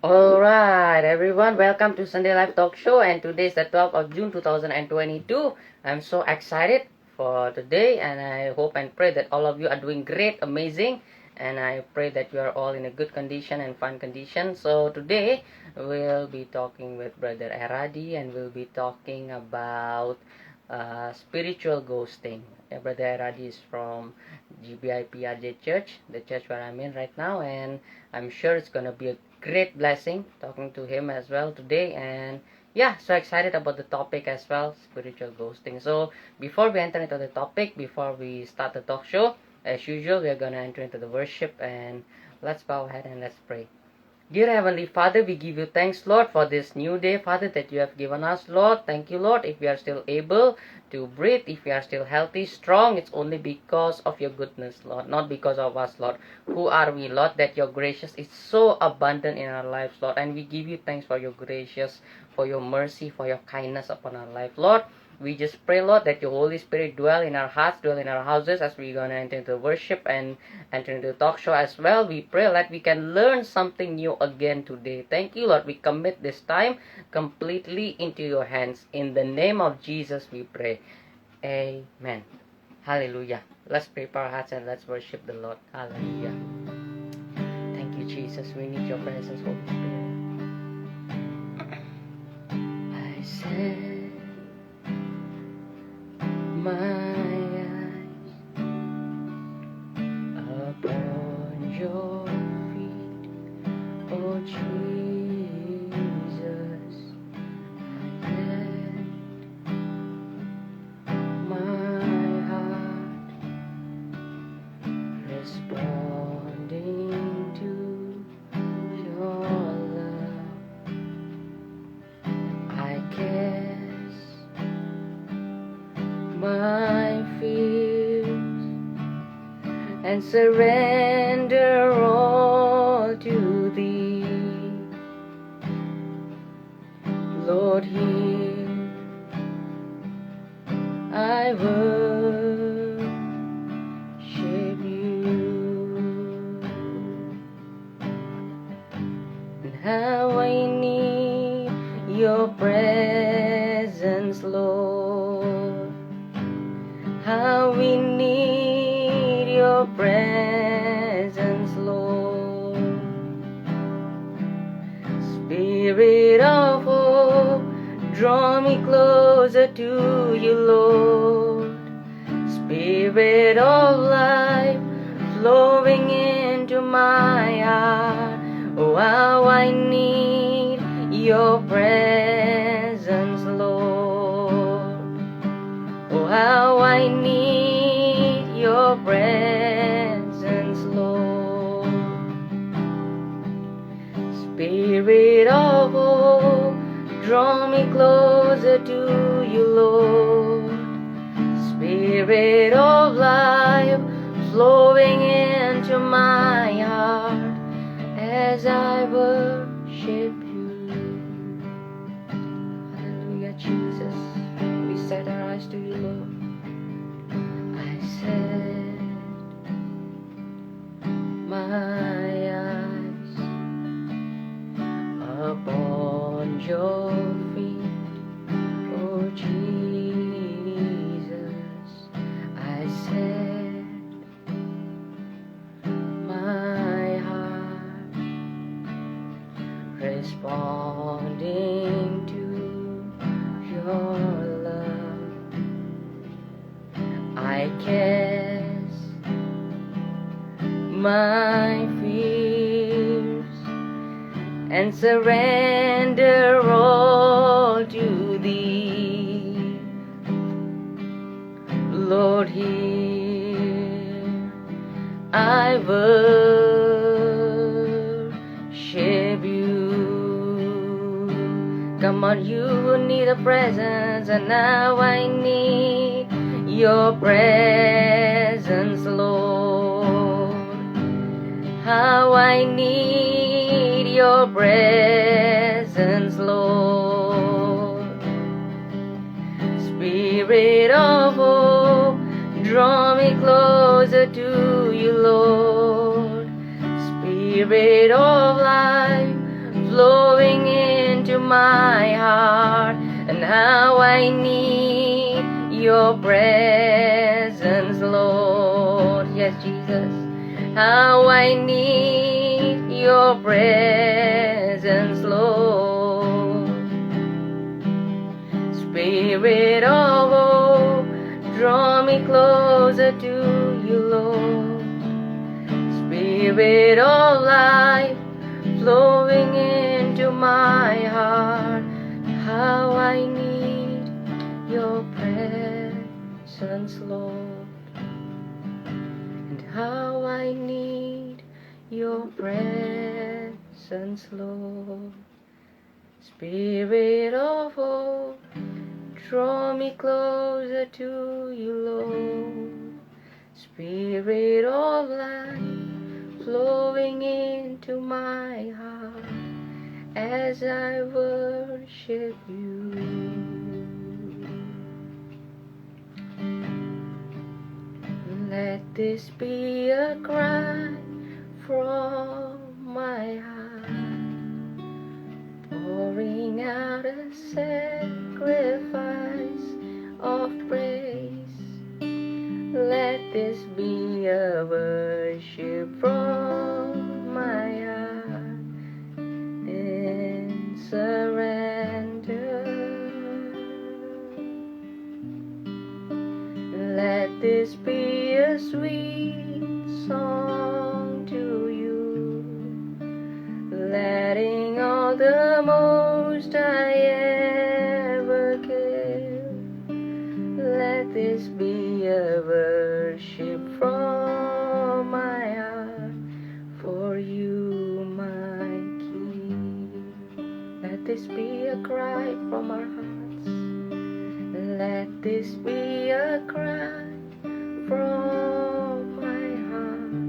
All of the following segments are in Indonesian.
Alright, everyone, welcome to Sunday Live Talk Show. And today is the 12th of June 2022. I'm so excited for today, and I hope and pray that all of you are doing great, amazing. And I pray that you are all in a good condition and fun condition. So, today we'll be talking with Brother Eradi, and we'll be talking about spiritual ghosting. Brother Eradi is from GBI PRJ Church, the church where I'm in right now, and I'm sure it's gonna be a great blessing talking to him as well today. And yeah, so excited about the topic as well, spiritual ghosting. So before we enter into the topic, before we start the talk show, as usual, we're gonna enter into the worship, and let's bow ahead and let's pray. Dear Heavenly Father, we give you thanks, Lord, for this new day, Father, that you have given us, Lord. Thank you, Lord, if we are still able to breathe, if we are still healthy, strong, it's only because of your goodness, Lord, not because of us, Lord. Who are we, Lord, that your gracious is so abundant in our lives, Lord, and we give you thanks for your gracious, for your mercy, for your kindness upon our life, Lord. We just pray, Lord, that your Holy Spirit dwell in our hearts, dwell in our houses as we're going to enter into worship and enter into the talk show as well. We pray that we can learn something new again today. Thank you, Lord. We commit this time completely into your hands. In the name of Jesus, we pray. Amen. Hallelujah. Let's prepare our hearts and let's worship the Lord. Hallelujah. Thank you, Jesus. We need your presence, Holy Spirit. I said my eyes upon your feet, oh Jesus. I let my heart responding to your love. I cast my fears and surrender all to thee. Lord, here I worship you. And how I need your presence, Lord. How we need your presence, Lord. Spirit of hope, draw me closer to you, Lord. Spirit of life, flowing into my heart. Oh, how I need your presence, Lord. Oh, how I need your presence, Lord. Spirit of hope, draw me closer to you, Lord. Spirit of life, flowing into my heart as I worship you. Hallelujah, Jesus. We set our eyes to you, Lord. I set my eyes upon your feet, oh Jesus. I set my heart responding to your love. I cast my fears and surrender all to thee. Lord, here I worship you. Come on, you need a presence, and now I need your presence, Lord. How I need your presence, Lord. Spirit of hope, draw me closer to you, Lord. Spirit of life, flowing into my heart, and how I need your presence, Lord. Yes, Jesus, how I need your presence, Lord. Spirit of hope, draw me closer to you, Lord. Spirit of life, flowing into my heart, how I need your presence, Lord, and how I need your presence, Lord. Spirit of hope, draw me closer to you, Lord. Spirit of life, flowing into my heart as I worship you. Let this be a cry from my heart, pouring out a sacrifice of praise. Let this be a worship from my heart in surrender. Let this be a sweet song to you, letting all the most I ever give. Let this be a worship from my heart for you, my King. Let this be a cry from our hearts. Let this be a cry from my heart,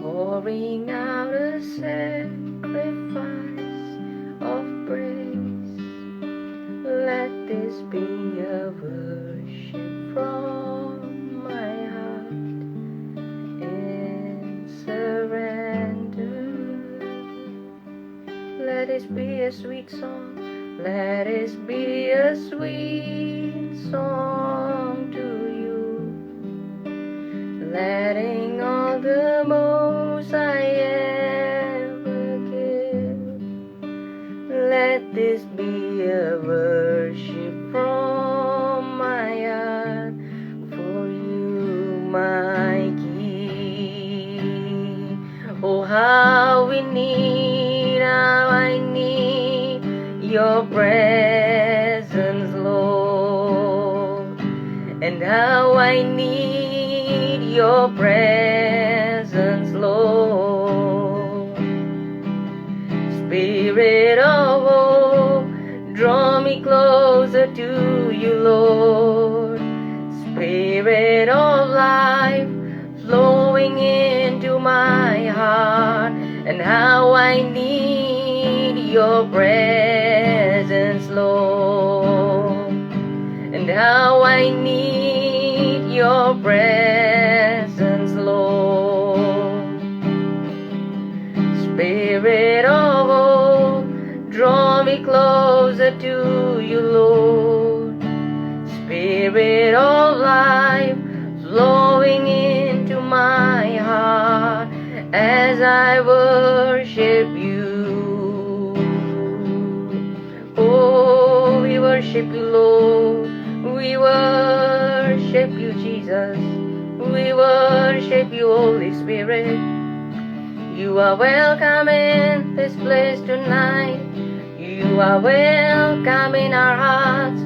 pouring out a sacrifice of praise. Let this be a worship from my heart in surrender. Let it be a sweet song. Let it be a sweet song to you, letting all the most I ever give. Let this be a worship from my heart for you, my King. Oh, how we need, how I need your presence, Lord, and how I need your presence, Lord. Spirit of hope, draw me closer to you, Lord. Spirit of life, flowing into my heart, and how I need your presence, Lord, and how I need your presence, Lord. Spirit of hope, draw me closer to you, Lord. Spirit of life, flowing into my heart as I worship you. Oh, we worship you, Lord. We worship you, Jesus. We worship you, Holy Spirit. You are welcome in this place tonight. You are welcome in our hearts.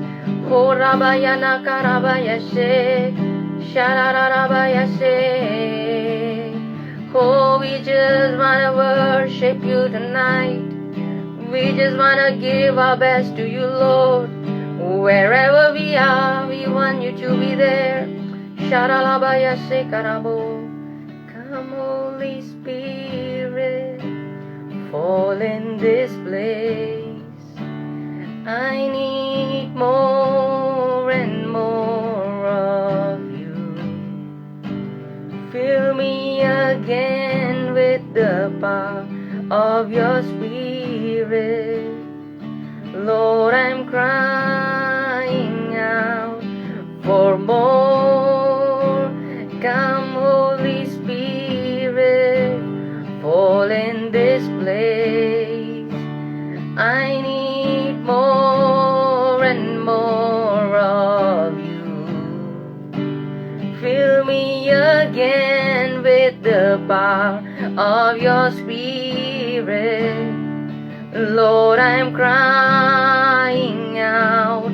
Oh, Rabayana Karabayashe, Shararabayashe. Oh, we just want to worship you tonight. We just want to give our best to you, Lord. Wherever we are, we want you to be there. Shararabayashe Karabo. Come, Holy Spirit, fall in this place. I need more and more of you. Fill me again with the power of your Spirit. Lord, I'm crying out for more. Come, Holy Spirit, fall in this place. I need more and more of you. Fill me again with the power of your Spirit. Lord, I'm crying out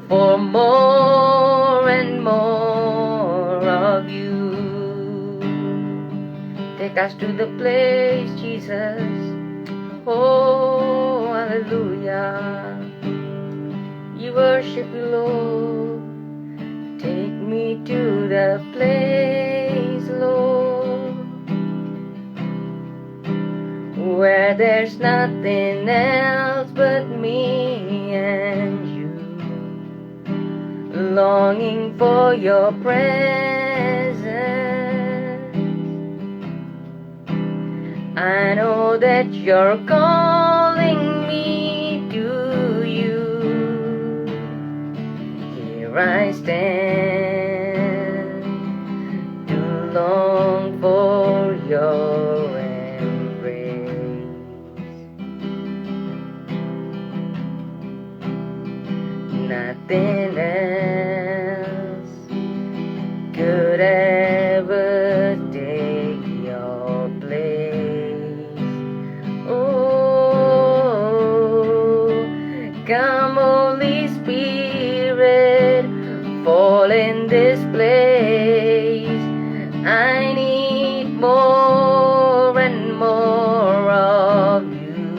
for more and more of you. Take us to the place, Jesus. Oh, hallelujah. We worship you, Lord. Take me to the place, Lord, where there's nothing else but me and you, longing for your presence. I know that you're calling me to you. Here I stand to long for your embrace. Nothing else could ever take your place. Oh, come, Holy Spirit, fall in this place. I need more and more of you.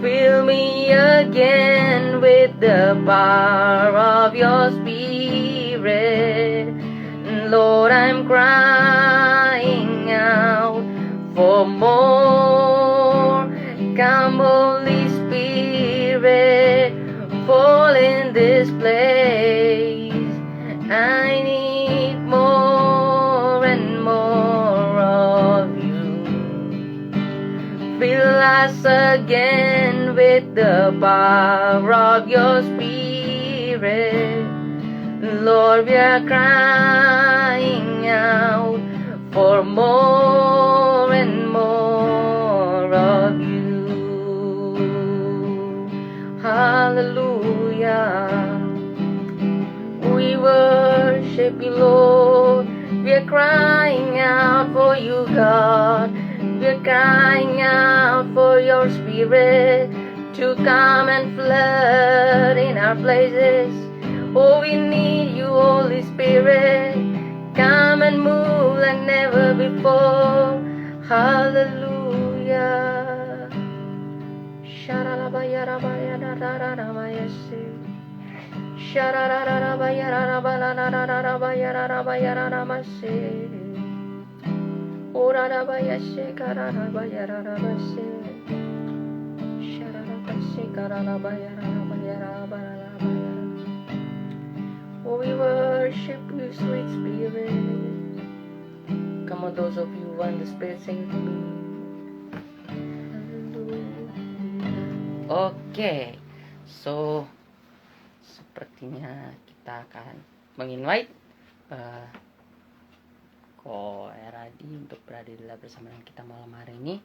Fill me again with the power of your Spirit. Lord, I'm crying out for more. Come, Holy Spirit, fall in this place. I need more and more of you. Fill us again with the power of your Spirit. Lord, we are crying out for more and more of you. Hallelujah. We worship you, Lord. We are crying out for you, God. We are crying out for your Spirit to come and flood in our places. Oh, we need you, Holy Spirit. Come and move like never before. Hallelujah. Sharalabayarabayararabayase. Sharararabayararabayararabayararabayararabayararabayase. Orarabayase kararabayararabase. Shararabase kararabayararabayararabayararabayara. Oh, we worship you, sweet Spirit. Come on, those of you who are in the Spirit, sing with me. Hallelujah. Okay, so sepertinya kita akan menginvite Ko Eradi untuk berada bersama dengan kita malam hari ini,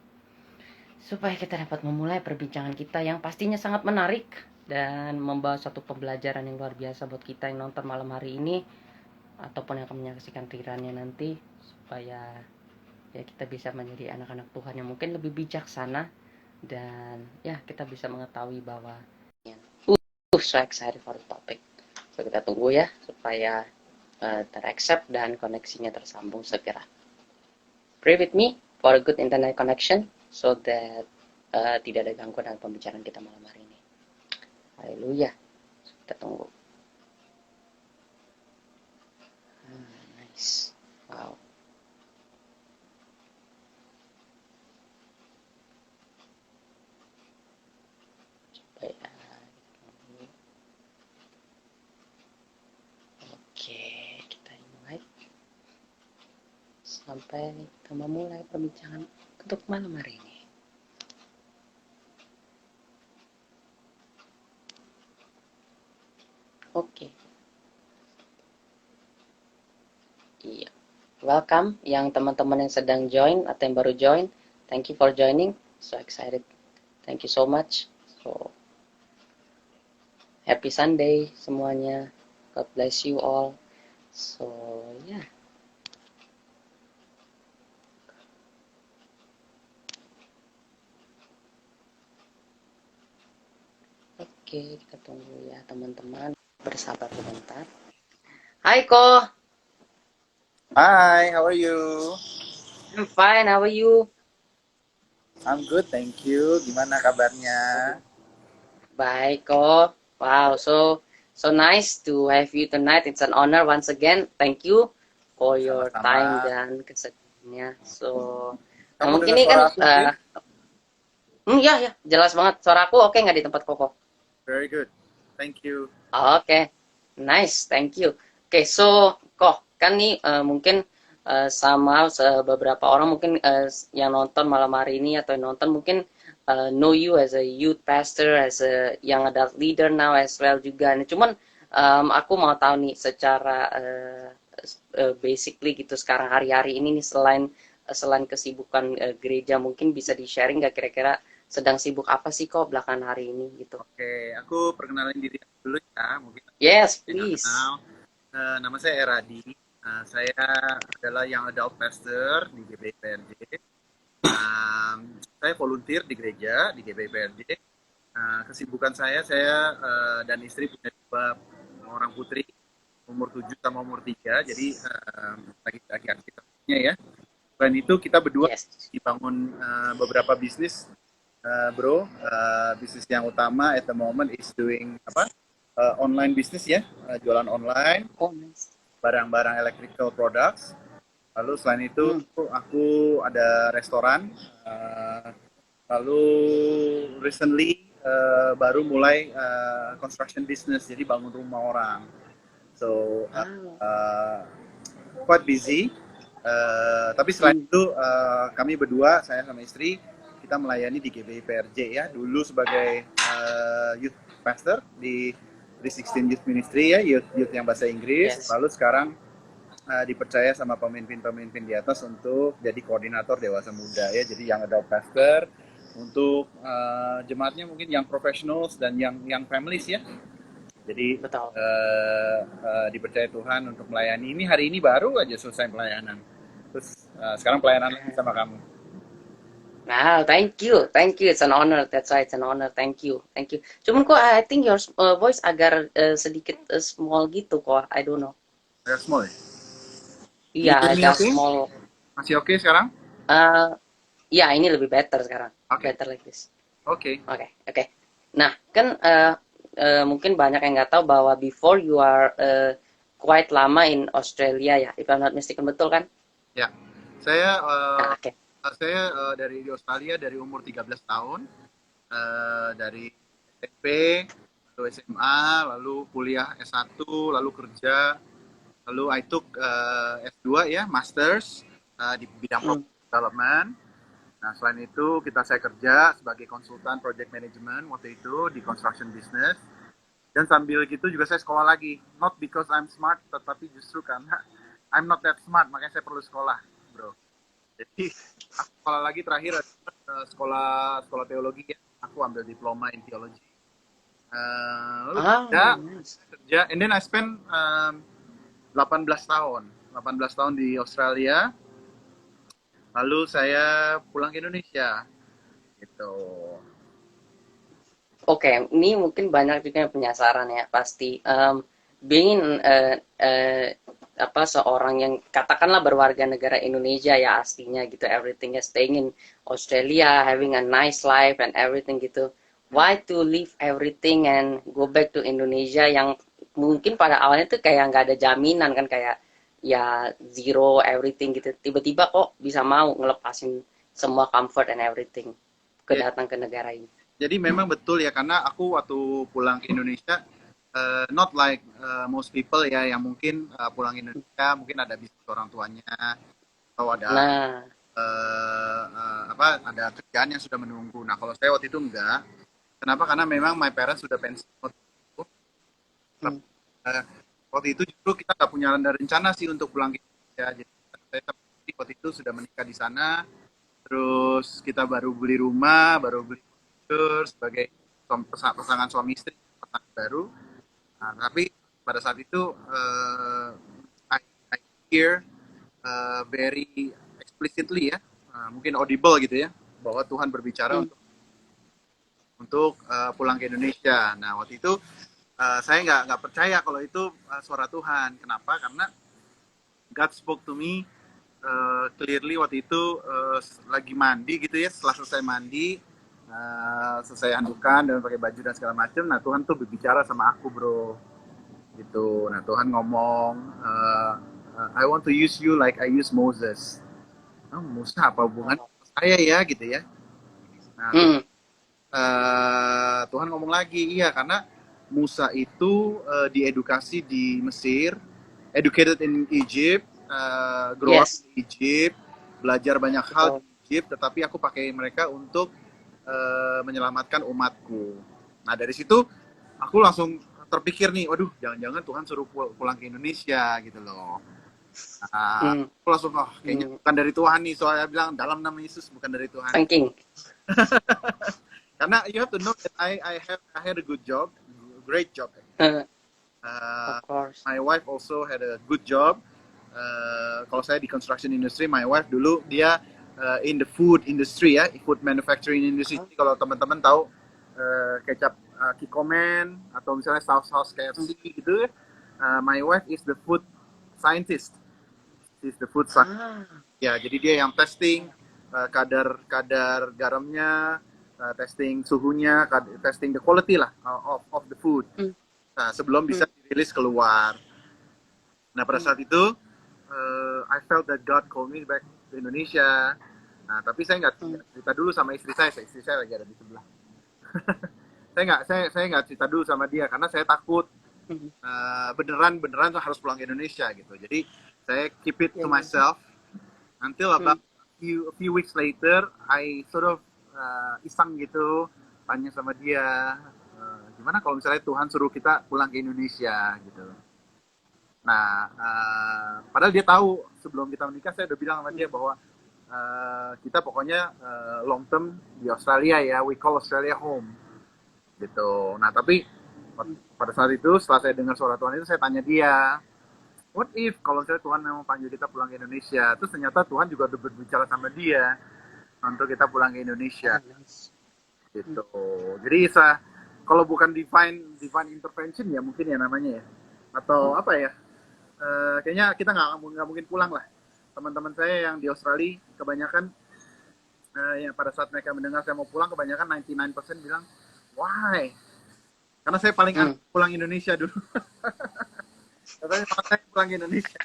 supaya kita dapat memulai perbincangan kita yang pastinya sangat menarik dan membawa satu pembelajaran yang luar biasa buat kita yang nonton malam hari ini ataupun yang akan menyaksikan rerunnya nanti, supaya ya kita bisa menjadi anak-anak Tuhan yang mungkin lebih bijaksana dan ya kita bisa mengetahui bahwa so excited for the topic. So kita tunggu ya supaya teraccept dan koneksinya tersambung segera. Pray with me for a good internet connection so that tidak ada gangguan dalam pembicaraan kita malam hari ini. Haleluya. Kita tunggu. Nice. Wow. Coba ya. Oke, kita invite. So, sampai kita memulai perbincangan untuk malam hari ini. Oke, iya. Welcome yang teman-teman yang sedang join atau yang baru join. Thank you for joining. So excited. Thank you so much. So happy Sunday semuanya. God bless you all. So yeah. Oke, kita tunggu ya teman-teman. Bersabar sebentar. Hai Ko. Hi, how are you? I'm fine. How are you? I'm good, thank you. Gimana kabarnya? Baik Ko. Wow, so nice to have you tonight. It's an honor once again. Thank you for your time Sama-sama. dan kesediaannya. So, nah Kamu mungkin dengar ini kan, suara aku clear? ya, jelas banget. Suara aku oke nggak di tempat Koko? Very good. Thank you. Oke, nice, thank you. Oke, so kok kan nih mungkin sama beberapa orang mungkin yang nonton malam hari ini atau yang nonton mungkin know you as a youth pastor, as a young adult leader now as well juga. Nih, cuman aku mau tahu nih secara basically gitu sekarang hari-hari ini nih selain kesibukan gereja mungkin bisa di-sharing nggak kira-kira sedang sibuk apa sih kok belakangan hari ini gitu? Oke, aku perkenalin diri dulu ya. Mungkin Yes, tidak please. kenal. Nama saya Eradi. Saya adalah Young Adult Pastor di GBI PRJ. Saya volunteer di gereja di GBI PRJ. Kesibukan saya dan istri punya dua orang putri umur 7 sama umur 3. Jadi lagi aktivitasnya ya. Selain itu kita berdua Yes. dibangun beberapa bisnis, bro. Bisnis yang utama at the moment is doing online bisnis ya, jualan online, Oh, nice. barang-barang electrical products. Lalu selain itu aku ada restoran. Lalu recently baru mulai construction business, jadi bangun rumah orang. So quite busy. Tapi selain itu kami berdua, saya sama istri, kita melayani di GBI PRJ ya. Dulu sebagai youth pastor di 316 Youth Ministry ya, youth yang bahasa Inggris. Yes. Lalu sekarang dipercaya sama pemimpin-pemimpin di atas untuk jadi koordinator dewasa muda ya. Jadi yang adult pastor untuk jemaatnya mungkin yang professionals dan yang families ya. Jadi dipercaya Tuhan untuk melayani. Ini hari ini baru aja selesai pelayanan. Terus sekarang pelayanan lagi sama kamu. Nah, thank you. It's an honor. That's why it's an honor. Thank you. Cuman kok I think your voice agak sedikit small gitu kok. I don't know. Agak small ya? Iya, agak okay? small. Masih oke sekarang? Ya, ini lebih better sekarang. Okay. Better like this. Oke. Nah, kan mungkin banyak yang nggak tahu bahwa before you are quite lama in Australia ya, if I'm not mistaken, betul kan? Ya, saya Okay. Saya dari Australia dari umur 13 tahun, dari SMP, lalu SMA, lalu kuliah S1, lalu kerja, lalu I took S2 ya, Masters di bidang product development. Nah, selain itu saya kerja sebagai konsultan project management waktu itu di construction business. Dan sambil gitu juga saya sekolah lagi. Not because I'm smart, tetapi justru karena I'm not that smart, makanya saya perlu sekolah, bro. Jadi aku sekolah lagi terakhir sekolah teologi ya. Aku ambil diploma in theology. Lalu kerja, and then I spend 18 tahun di Australia. Lalu saya pulang ke Indonesia, gitu. Oke, ini mungkin banyak juga yang penasaran ya pasti. Being seorang yang katakanlah berwarga negara Indonesia ya aslinya gitu, everything is staying in Australia, having a nice life and everything gitu. Why to leave everything and go back to Indonesia yang mungkin pada awalnya tuh kayak nggak ada jaminan kan, kayak ya zero everything gitu. Tiba-tiba kok bisa mau ngelepasin semua comfort and everything datang ke negara ini. Jadi memang betul ya, karena aku waktu pulang ke Indonesia not like most people ya yang mungkin pulang Indonesia mungkin ada bisnis orang tuanya atau ada Nah, ada kerjaan yang sudah menunggu. Nah kalau saya waktu itu enggak. Kenapa? Karena memang my parents sudah pensiun waktu itu. hmm, Eh, waktu itu justru kita nggak punya rencana sih untuk pulang ke Indonesia. Jadi saya waktu itu sudah menikah di sana. Terus kita baru beli rumah, baru beli furniture sebagai pasangan suami istri, pasangan baru. Nah, tapi pada saat itu I hear very explicitly ya, mungkin audible gitu ya, bahwa Tuhan berbicara hmm, untuk pulang ke Indonesia. Nah waktu itu saya nggak percaya kalau itu suara Tuhan. Kenapa? Karena God spoke to me clearly waktu itu lagi mandi gitu ya. Setelah selesai mandi, selesai handukan dan pakai baju dan segala macam. Nah Tuhan tuh berbicara sama aku bro, gitu. Nah Tuhan ngomong, I want to use you like I use Moses. Oh, Musa apa hubungan saya ya gitu ya. Nah terus hmm, Tuhan ngomong lagi, iya karena Musa itu diedukasi di Mesir, educated in Egypt, grow up yes, in Egypt, belajar banyak hal di betul. Egypt, tetapi aku pakai mereka untuk menyelamatkan umatku. Nah dari situ aku langsung terpikir nih, waduh jangan-jangan Tuhan suruh pulang ke Indonesia gitu loh. Nah, Hmm, aku langsung, oh kayaknya hmm, bukan dari Tuhan nih, soalnya bilang dalam nama Yesus bukan dari Tuhan. thinking, Karena you have to know that I had a good job, great job. uh, Uh, of course. my wife also had a good job. Kalau saya di construction industry, my wife dulu dia in the food industry ya, food manufacturing industry. Huh? Jadi kalau teman-teman tahu kecap Kikoman atau misalnya saus-saus Hmm, KFC gitu, my wife is the food scientist. She's the food scientist. ah, Ya, jadi dia yang testing kadar garamnya, testing suhunya, testing the quality lah of the food. hmm, Nah, sebelum hmm, bisa dirilis keluar. Nah, pada hmm, saat itu I felt that God called me back to Indonesia. Nah, tapi saya nggak hmm, cerita dulu sama istri saya lagi ada di sebelah. Saya nggak cerita dulu sama dia karena saya takut hmm, beneran harus pulang ke Indonesia gitu. Jadi saya keep it to yeah, yeah. myself until Hmm, about a few weeks later, I sort of iseng gitu, tanya sama dia, gimana kalau misalnya Tuhan suruh kita pulang ke Indonesia gitu. Nah, padahal dia tahu sebelum kita menikah, saya udah bilang sama dia hmm, bahwa kita pokoknya long term di Australia ya, we call Australia home gitu. Nah, tapi hmm, pada saat itu setelah saya dengar suara Tuhan itu, saya tanya dia, what if kalau misalnya Tuhan memang panggil kita pulang ke Indonesia, terus ternyata Tuhan juga udah berbicara sama dia untuk kita pulang ke Indonesia oh, nice. Hmm, gitu. Jadi kalau bukan divine intervention ya mungkin ya namanya ya, hmm, atau apa ya, kayaknya kita nggak mungkin pulang lah. Teman-teman saya yang di Australia kebanyakan yang pada saat mereka mendengar saya mau pulang, kebanyakan 99% bilang why, karena saya paling hmm, anti pulang Indonesia dulu. Katanya saya pulang ke Indonesia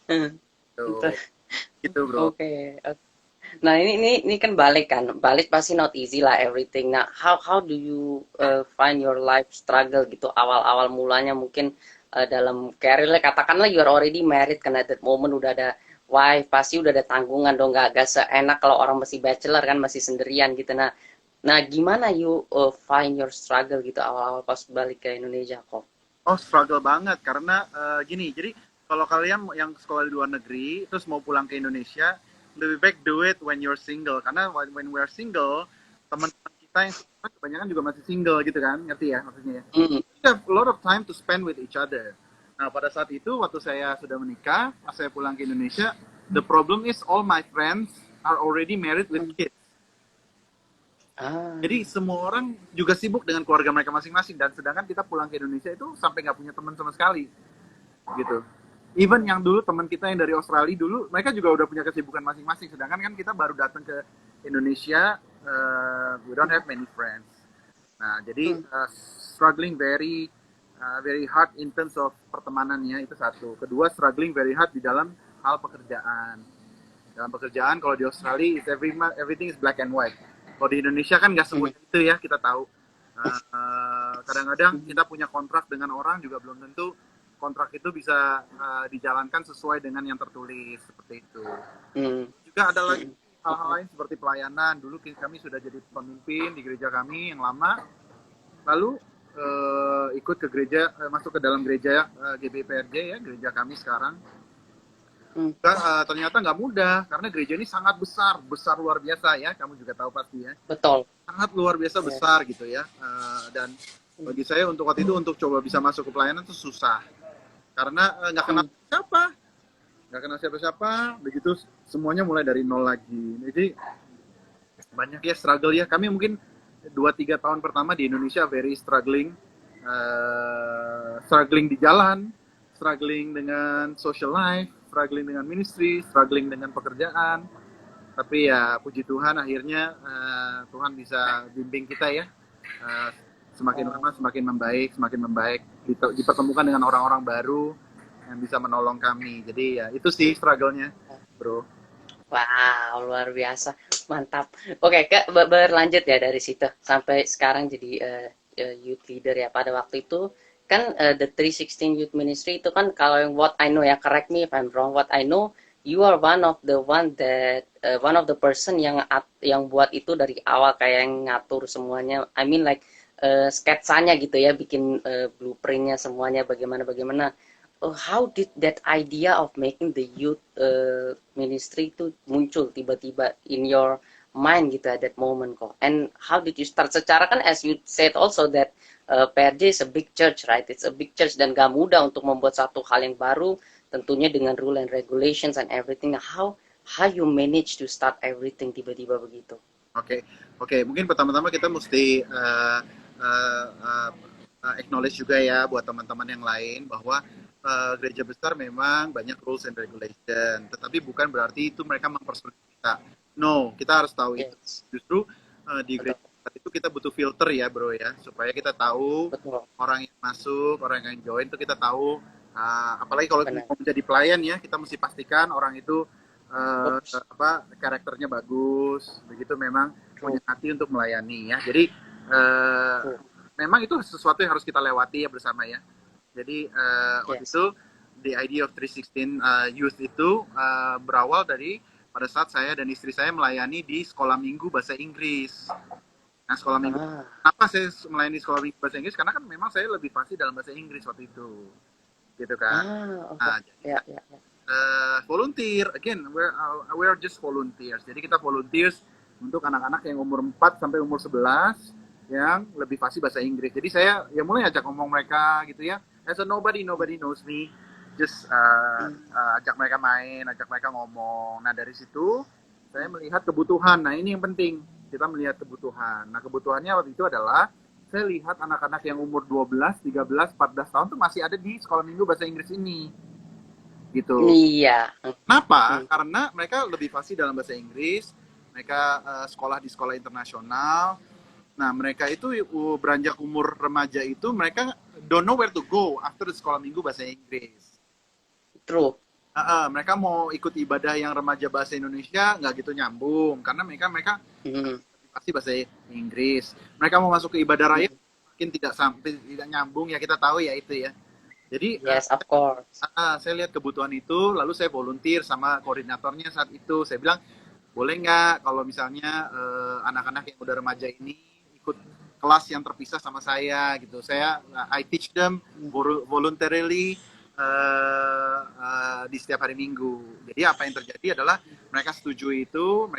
hmm. tuh gitu bro. Oke. Nah, ini kan balik pasti not easy lah everything. Nah, how do you find your life struggle gitu awal-awal mulanya mungkin dalam career lah, katakanlah you are already married kan at that moment udah ada wife, pasti udah ada tanggungan dong, nggak seenak kalau orang masih bachelor kan masih sendirian gitu. Nah, gimana you find your struggle gitu awal-awal pas balik ke Indonesia kok? Oh, struggle banget karena gini. Jadi kalau kalian yang sekolah di luar negeri terus mau pulang ke Indonesia, lebih baik do it when you're single. Karena when we're single, teman-teman kita yang kebanyakan juga masih single gitu kan, ngerti ya maksudnya ya. Hmm, We have a lot of time to spend with each other. Nah, pada saat itu waktu saya sudah menikah, pas saya pulang ke Indonesia, the problem is all my friends are already married with hmm. kids. Ah, Jadi semua orang juga sibuk dengan keluarga mereka masing-masing, dan sedangkan kita pulang ke Indonesia itu sampai nggak punya teman sama sekali gitu. Even yang dulu teman kita yang dari Australia dulu, mereka juga udah punya kesibukan masing-masing, sedangkan kan kita baru datang ke Indonesia, we don't have many friends. Nah jadi hmm, struggling very hard in terms of pertemanannya, itu satu. Kedua, struggling very hard di dalam hal pekerjaan. Dalam pekerjaan kalau di Australia everything is black and white. Kalau di Indonesia kan nggak hmm, semudah itu ya, kita tahu. Kadang-kadang hmm, kita punya kontrak dengan orang juga belum tentu kontrak itu bisa dijalankan sesuai dengan yang tertulis seperti itu. Hmm. Juga ada lagi hal-hal lain seperti pelayanan. Dulu kami sudah jadi pemimpin di gereja kami yang lama, lalu ikut ke gereja, masuk ke dalam gereja GBPRJ ya, gereja kami sekarang. Ternyata nggak mudah karena gereja ini sangat besar luar biasa ya. Kamu juga tahu pasti ya. Betul. Sangat luar biasa besar gitu ya. Dan bagi saya untuk waktu itu untuk coba bisa masuk ke pelayanan itu susah karena nggak kenal siapa-siapa. Begitu semuanya mulai dari nol lagi. Jadi banyak ya struggle ya. Kami mungkin 2-3 tahun pertama di Indonesia very struggling di jalan, struggling dengan social life, struggling dengan ministry, struggling dengan pekerjaan. Tapi ya puji Tuhan akhirnya Tuhan bisa bimbing kita ya. Semakin lama semakin membaik, dipertemukan dengan orang-orang baru yang bisa menolong kami. Jadi ya itu sih struggle-nya, bro. Wow, luar biasa. Mantap. Oke, Kak, berlanjut ya dari situ sampai sekarang jadi youth leader ya. Pada waktu itu kan the 316 Youth Ministry itu kan kalau yang what I know ya, correct me if I'm wrong, what I know you are one of the person yang buat itu dari awal kayak yang ngatur semuanya. I mean like sketsanya gitu ya, bikin blueprintnya semuanya bagaimana. How did that idea of making the youth ministry itu muncul tiba-tiba in your mind gitu at that moment kok? And how did you start? Secara kan as you said also that PRJ is a big church, right? It's a big church dan gak mudah untuk membuat satu hal yang baru, tentunya dengan rule and regulations and everything. How you manage to start everything tiba-tiba begitu? Oke. Mungkin pertama-tama kita mesti acknowledge juga ya buat teman-teman yang lain bahwa gereja besar memang banyak rules and regulation, tetapi bukan berarti itu mereka mempersulit kita. No, kita harus tahu itu. Justru di gereja itu kita butuh filter ya, bro ya, supaya kita tahu orang yang masuk, orang yang join itu kita tahu. Apalagi kalau mau menjadi pelayan ya, kita mesti pastikan orang itu karakternya bagus, begitu memang punya hati untuk melayani ya. Jadi memang itu sesuatu yang harus kita lewati ya bersama ya. Jadi waktu itu the idea of 316 youth itu berawal dari pada saat saya dan istri saya melayani di sekolah minggu bahasa Inggris. Nah, sekolah minggu. Kenapa saya melayani sekolah minggu bahasa Inggris? Karena kan memang saya lebih fasih dalam bahasa Inggris waktu itu. Gitu kan. Volunteer, again, we are just volunteers. Jadi kita volunteers untuk anak-anak yang umur 4 sampai umur 11 yang lebih fasih bahasa Inggris. Jadi saya ya mulai ajak ngomong mereka gitu ya. As a nobody knows me. Just ajak mereka main, ajak mereka ngomong. Nah dari situ saya melihat kebutuhan. Nah ini yang penting, kita melihat kebutuhan. Nah kebutuhannya waktu itu adalah saya lihat anak-anak yang umur 12, 13, 14 tahun tuh masih ada di sekolah minggu bahasa Inggris ini. Gitu. Iya. Kenapa? Karena mereka lebih fasih dalam bahasa Inggris. Mereka sekolah di sekolah internasional. Nah, mereka itu beranjak umur remaja itu mereka don't know where to go after the sekolah minggu bahasa Inggris. True. Mereka mau ikut ibadah yang remaja bahasa Indonesia nggak gitu nyambung karena mereka pasti bahasa Inggris. Mereka mau masuk ke ibadah raya mungkin tidak nyambung ya, kita tahu ya itu ya. Jadi yes, of course. Saya lihat kebutuhan itu, lalu saya volunteer sama koordinatornya saat itu. Saya bilang boleh nggak kalau misalnya anak-anak yang udah remaja ini ikut kelas yang terpisah sama saya gitu. I teach them voluntarily di setiap hari Minggu. Jadi apa yang terjadi adalah mereka setuju itu,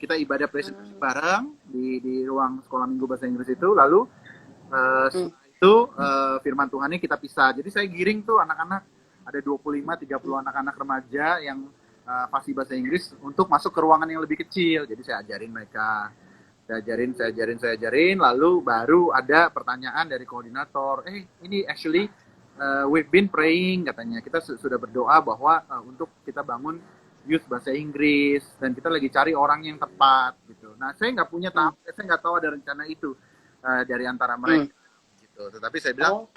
kita ibadah presentasi bareng di ruang sekolah Minggu bahasa Inggris itu, lalu itu firman Tuhannya kita pisah. Jadi saya giring tuh anak-anak, ada 25-30 anak-anak remaja yang fasih bahasa Inggris untuk masuk ke ruangan yang lebih kecil. Jadi saya ajarin mereka. Saya ajarin, lalu baru ada pertanyaan dari koordinator, ini actually we've been praying, katanya, kita sudah berdoa bahwa untuk kita bangun youth bahasa Inggris, dan kita lagi cari orang yang tepat, gitu. Nah, saya nggak punya saya nggak tahu ada rencana itu dari antara mereka, gitu. Tetapi saya bilang,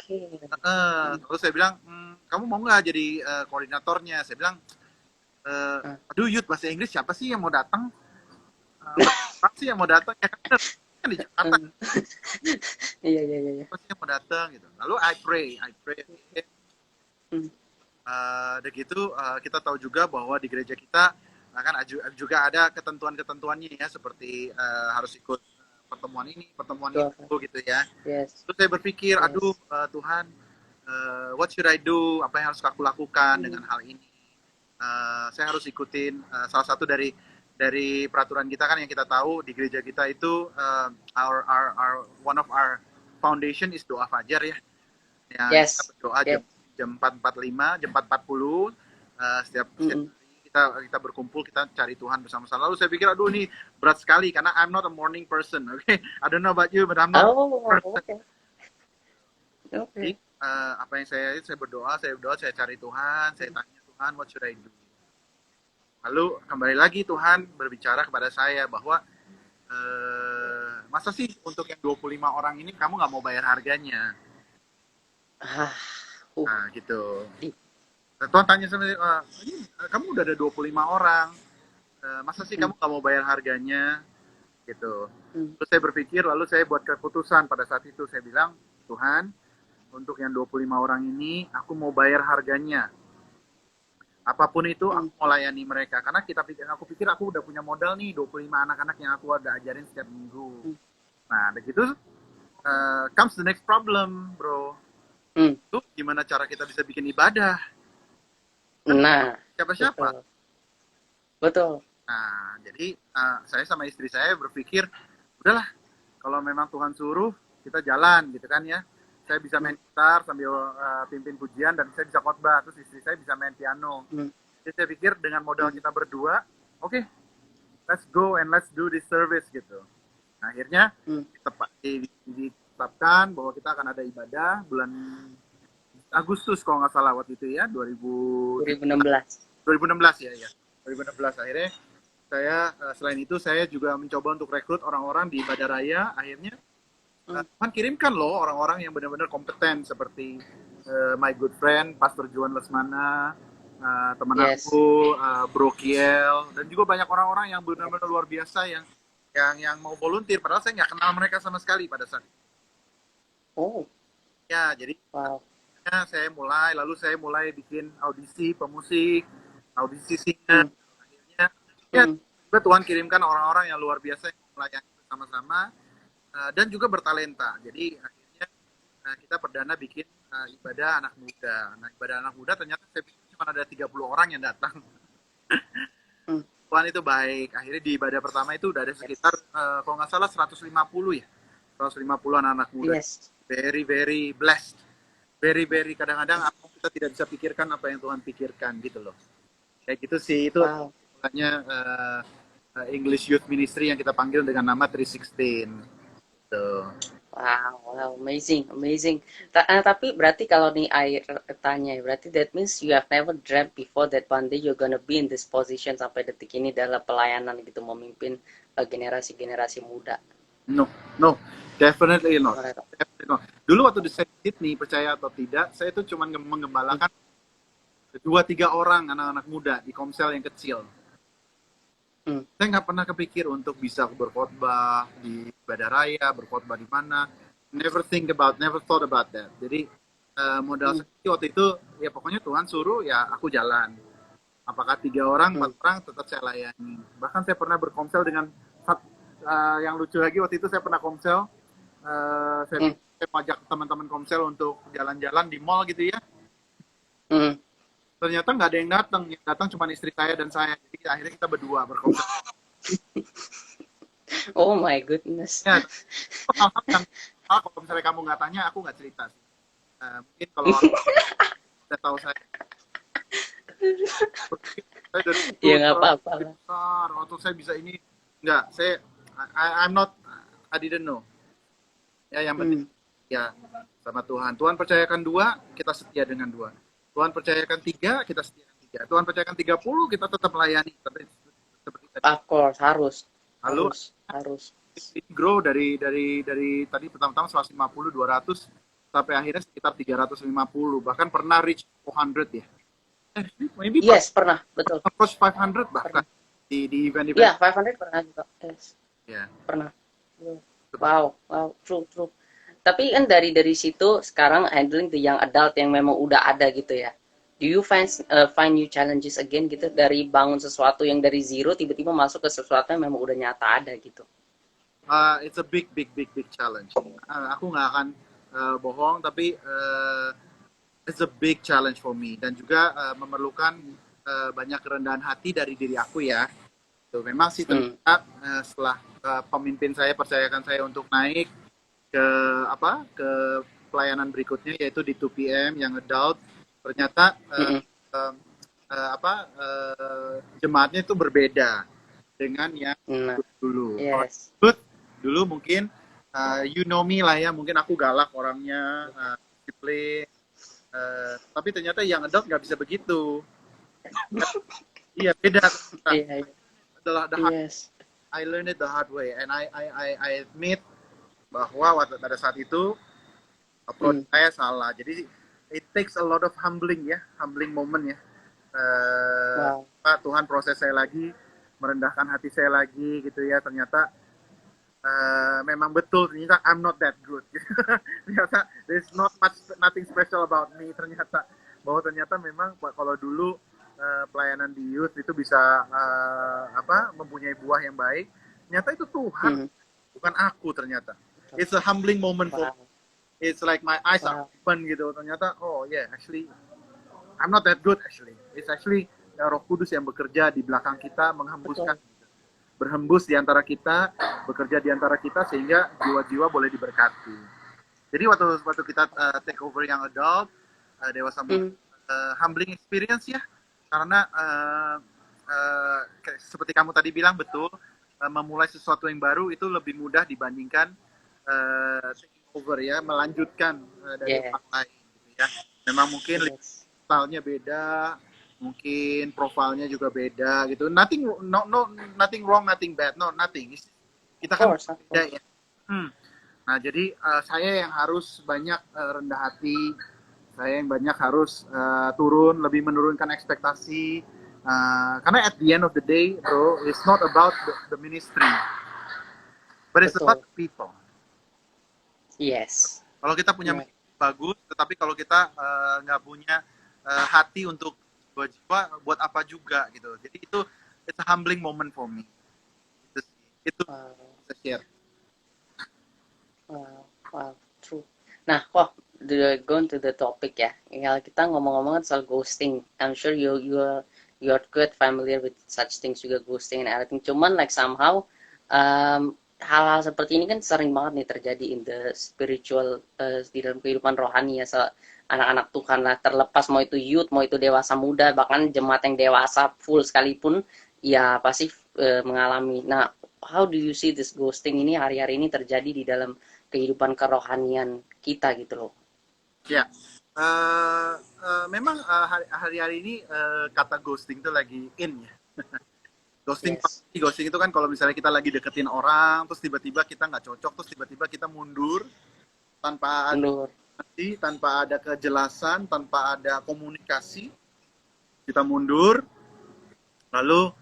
terus saya bilang, kamu mau nggak jadi koordinatornya? Saya bilang, aduh youth bahasa Inggris siapa sih yang mau datang? Pasti yang mau datang ya kan di Jakarta. Iya. Pasti yang mau datang gitu. Lalu I pray. Hmm. Udah gitu kita tahu juga bahwa di gereja kita kan juga ada ketentuan-ketentuannya ya, seperti harus ikut pertemuan ini, pertemuan Betul. itu gitu ya. Yes. Terus saya berpikir, aduh Yes. Tuhan, what should I do? Apa yang harus aku lakukan Hmm. dengan hal ini? Saya harus ikutin salah satu dari peraturan kita kan, yang kita tahu di gereja kita itu one of our foundation is doa fajar ya. Yang kita Yes. berdoa jam Yes. jam 4.45, jam 4.40, setiap Mm-mm. hari kita berkumpul, kita cari Tuhan bersama-sama. Lalu saya pikir, aduh ini berat sekali karena I'm not a morning person, okay? I don't know about you, but I'm not a Oh, person. okay. Jadi Okay. apa yang saya berdoa, saya cari Tuhan, saya tanya Tuhan, what should I do? Lalu kembali lagi Tuhan berbicara kepada saya bahwa masa sih untuk yang 25 orang ini kamu nggak mau bayar harganya? Ah, Nah gitu. deep. Tuhan tanya sama saya, ini kamu udah ada 25 orang, masa sih Hmm. kamu nggak mau bayar harganya? Gitu. Hmm. Terus saya berpikir, lalu saya buat keputusan pada saat itu, saya bilang, Tuhan, untuk yang 25 orang ini, aku mau bayar harganya. Apapun itu, Hmm. aku mau layani mereka. Karena aku pikir aku udah punya modal nih, 25 anak-anak yang aku udah ajarin setiap minggu. Hmm. Nah, begitu comes the next problem, bro. Hmm. Itu gimana cara kita bisa bikin ibadah? Kan Nah, siapa-siapa. betul. Betul. Nah, jadi saya sama istri saya berpikir, udahlah, kalau memang Tuhan suruh, kita jalan gitu kan ya. Saya bisa main gitar sambil pimpin pujian, dan saya bisa khotbah, terus istri saya bisa main piano. Hmm. Jadi saya pikir dengan modal Hmm. kita berdua, oke, let's go and let's do this service gitu. Nah, akhirnya Hmm. ditetapkan bahwa kita akan ada ibadah bulan Agustus kalau nggak salah waktu itu ya, 2016. 2016 ya. 2016 akhirnya selain itu saya juga mencoba untuk rekrut orang-orang di ibadah raya. Akhirnya Tuhan kirimkan loh orang-orang yang benar-benar kompeten, seperti my good friend Pastor Juan Lesmana, teman Yes. aku Bro Kiel, dan juga banyak orang-orang yang benar-benar luar biasa yang mau volunteer, padahal saya nggak kenal mereka sama sekali pada saat itu. Oh, Ya, jadi wow. saya mulai bikin audisi pemusik, audisi singer. Akhirnya ya, Hmm. juga Tuhan kirimkan orang-orang yang luar biasa yang melayani bersama-sama dan juga bertalenta. Jadi akhirnya kita perdana bikin ibadah anak muda. Nah, ibadah anak muda ternyata saya pikir cuma ada 30 orang yang datang. Hmm. Tuhan itu baik. Akhirnya di ibadah pertama itu udah ada sekitar kalau nggak salah 150 ya. 150 anak muda. Yes. Very very blessed. Very very, kadang-kadang kita tidak bisa pikirkan apa yang Tuhan pikirkan gitu loh. Kayak gitu sih, itu Wow. makanya English Youth Ministry yang kita panggil dengan nama 316. Tuh. Wow, wow, amazing, amazing. Tapi berarti kalau nih air tanya, berarti that means you have never dreamt before that one day you're gonna be in this position sampai detik ini dalam pelayanan gitu, memimpin generasi-generasi muda. No, no, definitely not. Not at all. Definitely not. Dulu waktu di Sydney, percaya atau tidak, saya itu cuma menggembalakan 2-3 orang anak-anak muda di komsel yang kecil. Hmm. Saya nggak pernah kepikir untuk bisa berkhotbah di ibadah raya, berkhotbah di mana. Never thought about that. Jadi modal saya waktu itu, ya pokoknya Tuhan suruh, ya aku jalan. Apakah 3 orang, 4 orang, tetap saya layani. Bahkan saya pernah berkomsel dengan yang lucu lagi, waktu itu saya pernah komsel. Saya ajak teman-teman komsel untuk jalan-jalan di mall gitu ya. Hmm. Ternyata nggak ada yang datang cuma istri saya dan saya. Jadi akhirnya kita berdua berkomsel. Oh my goodness. Ya, hal-hal yang kalau misalnya kamu nggak tanya, aku nggak cerita. Mungkin kalau orang udah tahu saya dari situ, Ya nggak apa-apa lah. besar, waktu saya bisa ini, nggak, I didn't know. Ya, yang penting ya sama Tuhan. Tuhan percayakan 2, kita setia dengan 2. Tuhan percayakan 3, kita setia dengan 3. Tuhan percayakan 30, kita tetap melayani. Seperti tadi. Of course, harus. Lalu Harus. grow dari tadi pertama-tama 150, 200 sampai akhirnya sekitar 350, bahkan pernah reach 400 ya. Maybe Yes, pernah, betul. approach 500 bahkan di event-event. Ya, 500 pernah juga. Yes. Ya. Pernah. Wow, true. Tapi kan dari situ sekarang handling the young adult yang memang udah ada gitu ya. Do you find new challenges again gitu dari bangun sesuatu yang dari zero tiba-tiba masuk ke sesuatu yang memang udah nyata ada gitu? It's a big challenge. Aku nggak akan bohong, tapi it's a big challenge for me dan juga memerlukan banyak kerendahan hati dari diri aku ya. Tuh, memang sih ternyata setelah pemimpin saya percayakan saya untuk naik ke ke pelayanan berikutnya yaitu di 2PM yang adult, ternyata uh, jemaatnya itu berbeda dengan yang Nah, dulu. Kalau yes. dulu mungkin you know me lah ya, mungkin aku galak orangnya, disiplin, tapi ternyata yang adult nggak bisa begitu. Iya beda. Iya, The hard, yes. I learned it the hard way, and I admit bahwa pada saat itu approach saya salah. Jadi it takes a lot of humbling moment ya. Wow. Tuhan proses saya lagi, merendahkan hati saya lagi gitu ya. Ternyata memang betul ternyata I'm not that good. Ternyata there's nothing special about me ternyata. Bahwa ternyata memang kalau dulu pelayanan di youth itu bisa mempunyai buah yang baik. Ternyata itu Tuhan, bukan aku ternyata. It's a humbling moment for me. It's like my eyes are open gitu. Ternyata oh yeah, actually I'm not that good actually. It's actually Roh Kudus yang bekerja di belakang kita, menghembuskan, berhembus di antara kita, bekerja di antara kita sehingga jiwa-jiwa boleh diberkati. Jadi waktu kita take over yang adult, dewasa muda, humbling experience ya. Karena seperti kamu tadi bilang betul, memulai sesuatu yang baru itu lebih mudah dibandingkan taking over ya, melanjutkan dari tempat lain gitu ya. Memang mungkin stylenya beda, mungkin profilnya juga beda gitu. Nothing wrong, nothing bad, no nothing. Kita kan beda ya. Nah jadi saya yang harus banyak rendah hati, saya yang banyak harus turun, lebih menurunkan ekspektasi. Karena at the end of the day, bro, it's not about the ministry, but it's about the people. Yes. Kalau kita punya bagus, tetapi kalau kita nggak punya hati untuk jiwa, buat apa juga gitu. Jadi itu it's a humbling moment for me. Itu saya share. Wow, true. Nah, going to the topic ya. Kalau kita ngomong-ngomong soal ghosting, I'm sure you're quite familiar with such things juga, ghosting and everything. Cuman like somehow hal-hal seperti ini kan sering banget nih terjadi in the spiritual, di dalam kehidupan rohani ya, anak-anak Tuhan lah, terlepas mau itu youth, mau itu dewasa muda, bahkan jemaat yang dewasa full sekalipun ya pasti mengalami. Nah, how do you see this ghosting ini hari-hari ini terjadi di dalam kehidupan kerohanian kita gitu loh? Ya, memang hari-hari ini kata ghosting itu lagi in ya. Ghosting itu kan kalau misalnya kita lagi deketin orang, terus tiba-tiba kita nggak cocok, terus tiba-tiba kita mundur tanpa ada kejelasan, tanpa ada komunikasi, kita mundur, lalu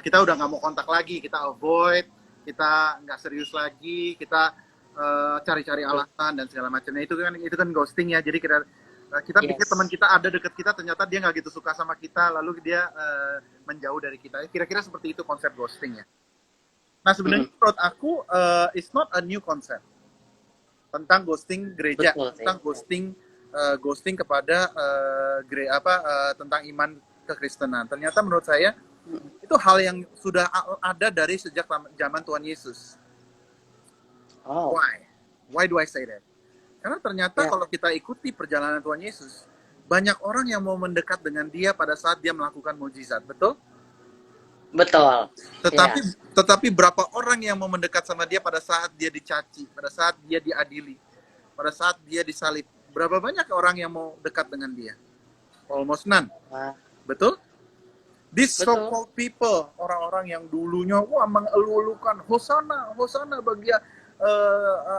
kita udah nggak mau kontak lagi, kita avoid, kita nggak serius lagi, kita cari-cari alasan dan segala macamnya. Itu kan ghosting ya. Jadi kita pikir teman kita ada dekat kita, ternyata dia nggak gitu suka sama kita, lalu dia menjauh dari kita. Kira-kira seperti itu konsep ghosting ya. Nah sebenarnya menurut aku it's not a new concept tentang ghosting gereja, tentang ghosting kepada tentang iman kekristenan. Ternyata menurut saya itu hal yang sudah ada dari sejak zaman Tuhan Yesus. Why do I say that? Karena ternyata kalau kita ikuti perjalanan Tuhan Yesus, banyak orang yang mau mendekat dengan dia pada saat dia melakukan mukjizat, betul? Betul. Tetapi berapa orang yang mau mendekat sama dia pada saat dia dicaci, pada saat dia diadili, pada saat dia disalib? Berapa banyak orang yang mau dekat dengan dia? Almost none. Betul? These so-called people, orang-orang yang dulunya mengeluh-elukan Hosana, Hosana bagi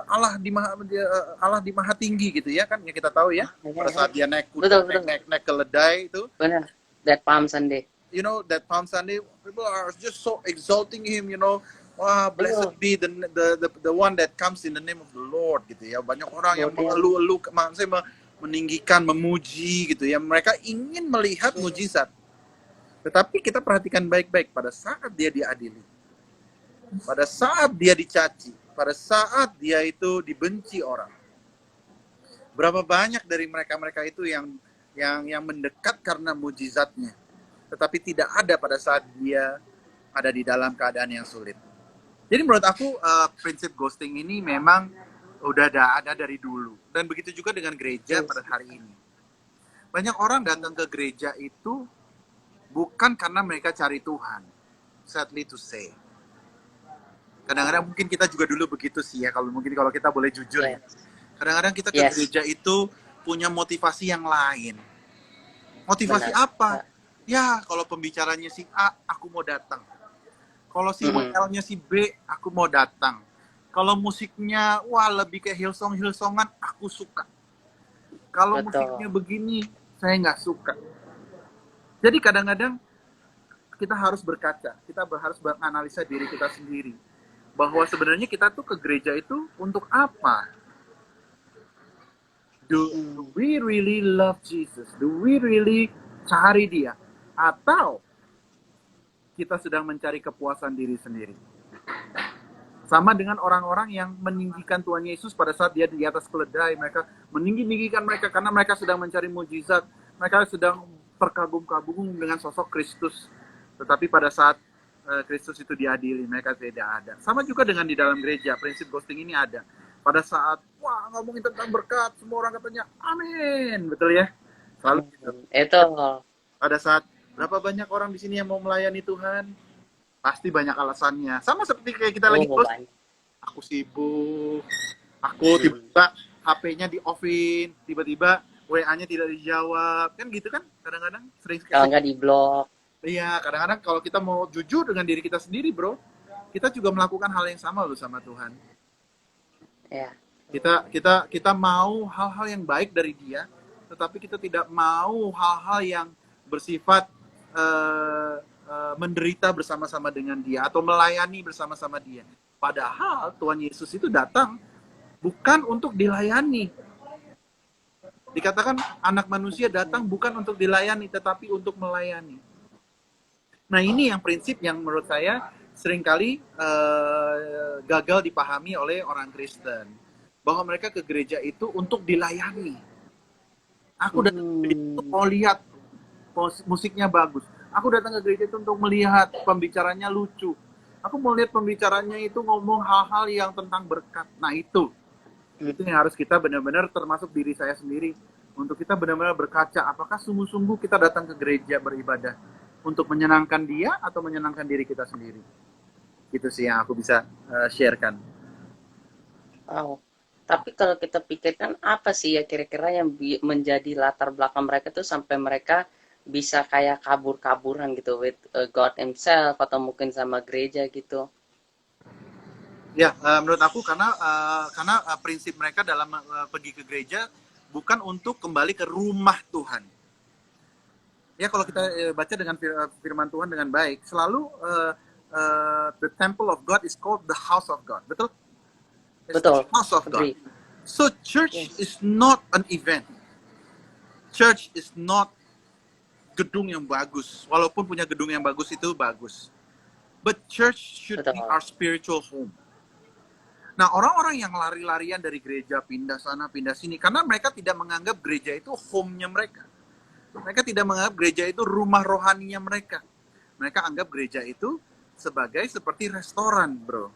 Allah di maha tinggi gitu ya kan, yang kita tahu ya, pada saat dia naik kuda, naik keledai itu. Benar. That Palm Sunday. You know, that Palm Sunday, people are just so exalting him, you know. Wah, blessed be the one that comes in the name of the Lord gitu ya. Banyak orang yang mengeluh-eluh, maksudnya meninggikan, memuji gitu ya. Mereka ingin melihat mujizat. Tetapi kita perhatikan baik-baik pada saat dia diadili, pada saat dia dicaci, pada saat dia itu dibenci orang. Berapa banyak dari mereka-mereka itu yang mendekat karena mujizatnya, tetapi tidak ada pada saat dia ada di dalam keadaan yang sulit. Jadi menurut aku prinsip ghosting ini memang udah ada dari dulu, dan begitu juga dengan gereja pada hari ini. Banyak orang datang ke gereja itu bukan karena mereka cari Tuhan, sadly to say. Kadang-kadang mungkin kita juga dulu begitu sih ya, kalau kita boleh jujur ya. Kadang-kadang kita ke gereja itu punya motivasi yang lain. Motivasi apa? Ya, kalau pembicaranya si A, aku mau datang. Kalau si WL-nya si B, aku mau datang. Kalau musiknya, wah lebih kayak Hillsong-Hillsongan, aku suka. Kalau musiknya begini, saya nggak suka. Jadi kadang-kadang kita harus berkaca, kita harus menganalisa diri kita sendiri. Bahwa sebenarnya kita tuh ke gereja itu untuk apa? Do we really love Jesus? Do we really cari dia? Atau kita sedang mencari kepuasan diri sendiri? Sama dengan orang-orang yang meninggikan Tuhan Yesus pada saat dia di atas keledai. Mereka meninggikan mereka karena mereka sedang mencari mujizat. Mereka sedang terkagum-kagum dengan sosok Kristus. Tetapi pada saat Kristus itu diadili, mereka tidak ada. Sama juga dengan di dalam gereja, prinsip ghosting ini ada. Pada saat, wah ngomongin tentang berkat, semua orang katanya, amin. Betul ya? Selalu gitu. Itu. Pada saat, berapa banyak orang di sini yang mau melayani Tuhan? Pasti banyak alasannya. Sama seperti kayak kita lagi post, aku sibuk, aku tiba-tiba HP-nya di-off-in, tiba-tiba WA-nya tidak dijawab. Kan gitu kan? Kadang-kadang sering sekali. Kalau nggak di-blok. Iya, kadang-kadang kalau kita mau jujur dengan diri kita sendiri, bro, kita juga melakukan hal yang sama loh sama Tuhan. Ya. Kita mau hal-hal yang baik dari Dia, tetapi kita tidak mau hal-hal yang bersifat menderita bersama-sama dengan Dia atau melayani bersama-sama Dia. Padahal Tuhan Yesus itu datang bukan untuk dilayani. Dikatakan anak manusia datang bukan untuk dilayani, tetapi untuk melayani. Nah ini yang prinsip yang menurut saya seringkali gagal dipahami oleh orang Kristen. Bahwa mereka ke gereja itu untuk dilayani. Aku datang ke gereja itu mau lihat musiknya bagus. Aku datang ke gereja itu untuk melihat pembicaranya lucu. Aku mau lihat pembicaranya itu ngomong hal-hal yang tentang berkat. Nah itu yang harus kita benar-benar, termasuk diri saya sendiri, untuk kita benar-benar berkaca. Apakah sungguh-sungguh kita datang ke gereja beribadah untuk menyenangkan Dia atau menyenangkan diri kita sendiri? Itu sih yang aku bisa sharekan. Wow. Tapi kalau kita pikirkan apa sih ya kira-kira yang menjadi latar belakang mereka tuh sampai mereka bisa kayak kabur-kaburan gitu with God Himself atau mungkin sama gereja gitu? Ya, menurut aku karena prinsip mereka dalam pergi ke gereja bukan untuk kembali ke rumah Tuhan. Ya, kalau kita baca dengan firman Tuhan dengan baik, selalu the temple of God is called the house of God. Betul? It's Betul. the house of God. So church is not an event. Church is not gedung yang bagus. Walaupun punya gedung yang bagus itu bagus. But church should be our spiritual home. Nah, orang-orang yang lari-larian dari gereja, pindah sana, pindah sini, karena mereka tidak menganggap gereja itu home-nya mereka. Mereka tidak menganggap gereja itu rumah rohaninya mereka. Mereka anggap gereja itu seperti restoran, bro.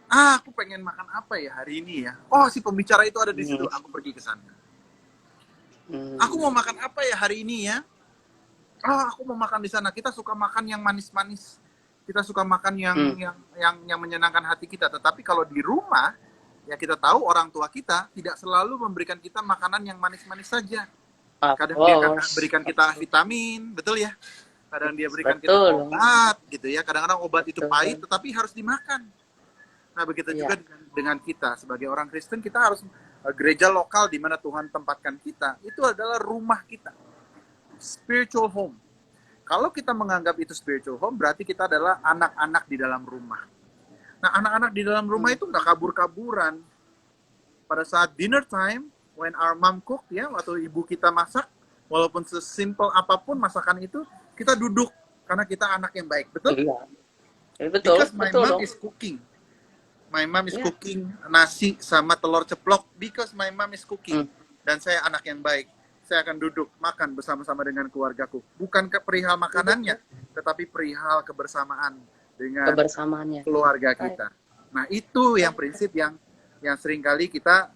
Aku pengen makan apa ya hari ini ya? Oh, si pembicara itu ada di situ, aku pergi ke sana. Aku mau makan apa ya hari ini ya? Aku mau makan di sana. Kita suka makan yang manis-manis. Kita suka makan yang menyenangkan hati kita. Tetapi kalau di rumah, ya kita tahu orang tua kita tidak selalu memberikan kita makanan yang manis-manis saja. Kadang dia akan berikan kita vitamin, betul ya? Kadang dia berikan kita obat, gitu ya. Kadang-kadang obat itu pahit, tetapi harus dimakan. Nah, begitu juga dengan kita sebagai orang Kristen, kita harus gereja lokal di mana Tuhan tempatkan kita, itu adalah rumah kita. Spiritual home. Kalau kita menganggap itu spiritual home, berarti kita adalah anak-anak di dalam rumah. Nah, anak-anak di dalam rumah itu nggak kabur-kaburan. Pada saat dinner time, when our mom cook, ya, waktu ibu kita masak, walaupun sesimpel apapun masakan itu, kita duduk karena kita anak yang baik, betul? Iya. Because Betul, my betul mom dong. is cooking. My mom is Ya. cooking nasi sama telur ceplok because my mom is cooking. Hmm. Dan saya anak yang baik. Saya akan duduk makan bersama-sama dengan keluargaku. Bukan perihal makanannya, tetapi perihal kebersamaan dengan Kebersamaannya. keluarga Right. kita. Nah, itu yang prinsip yang seringkali kita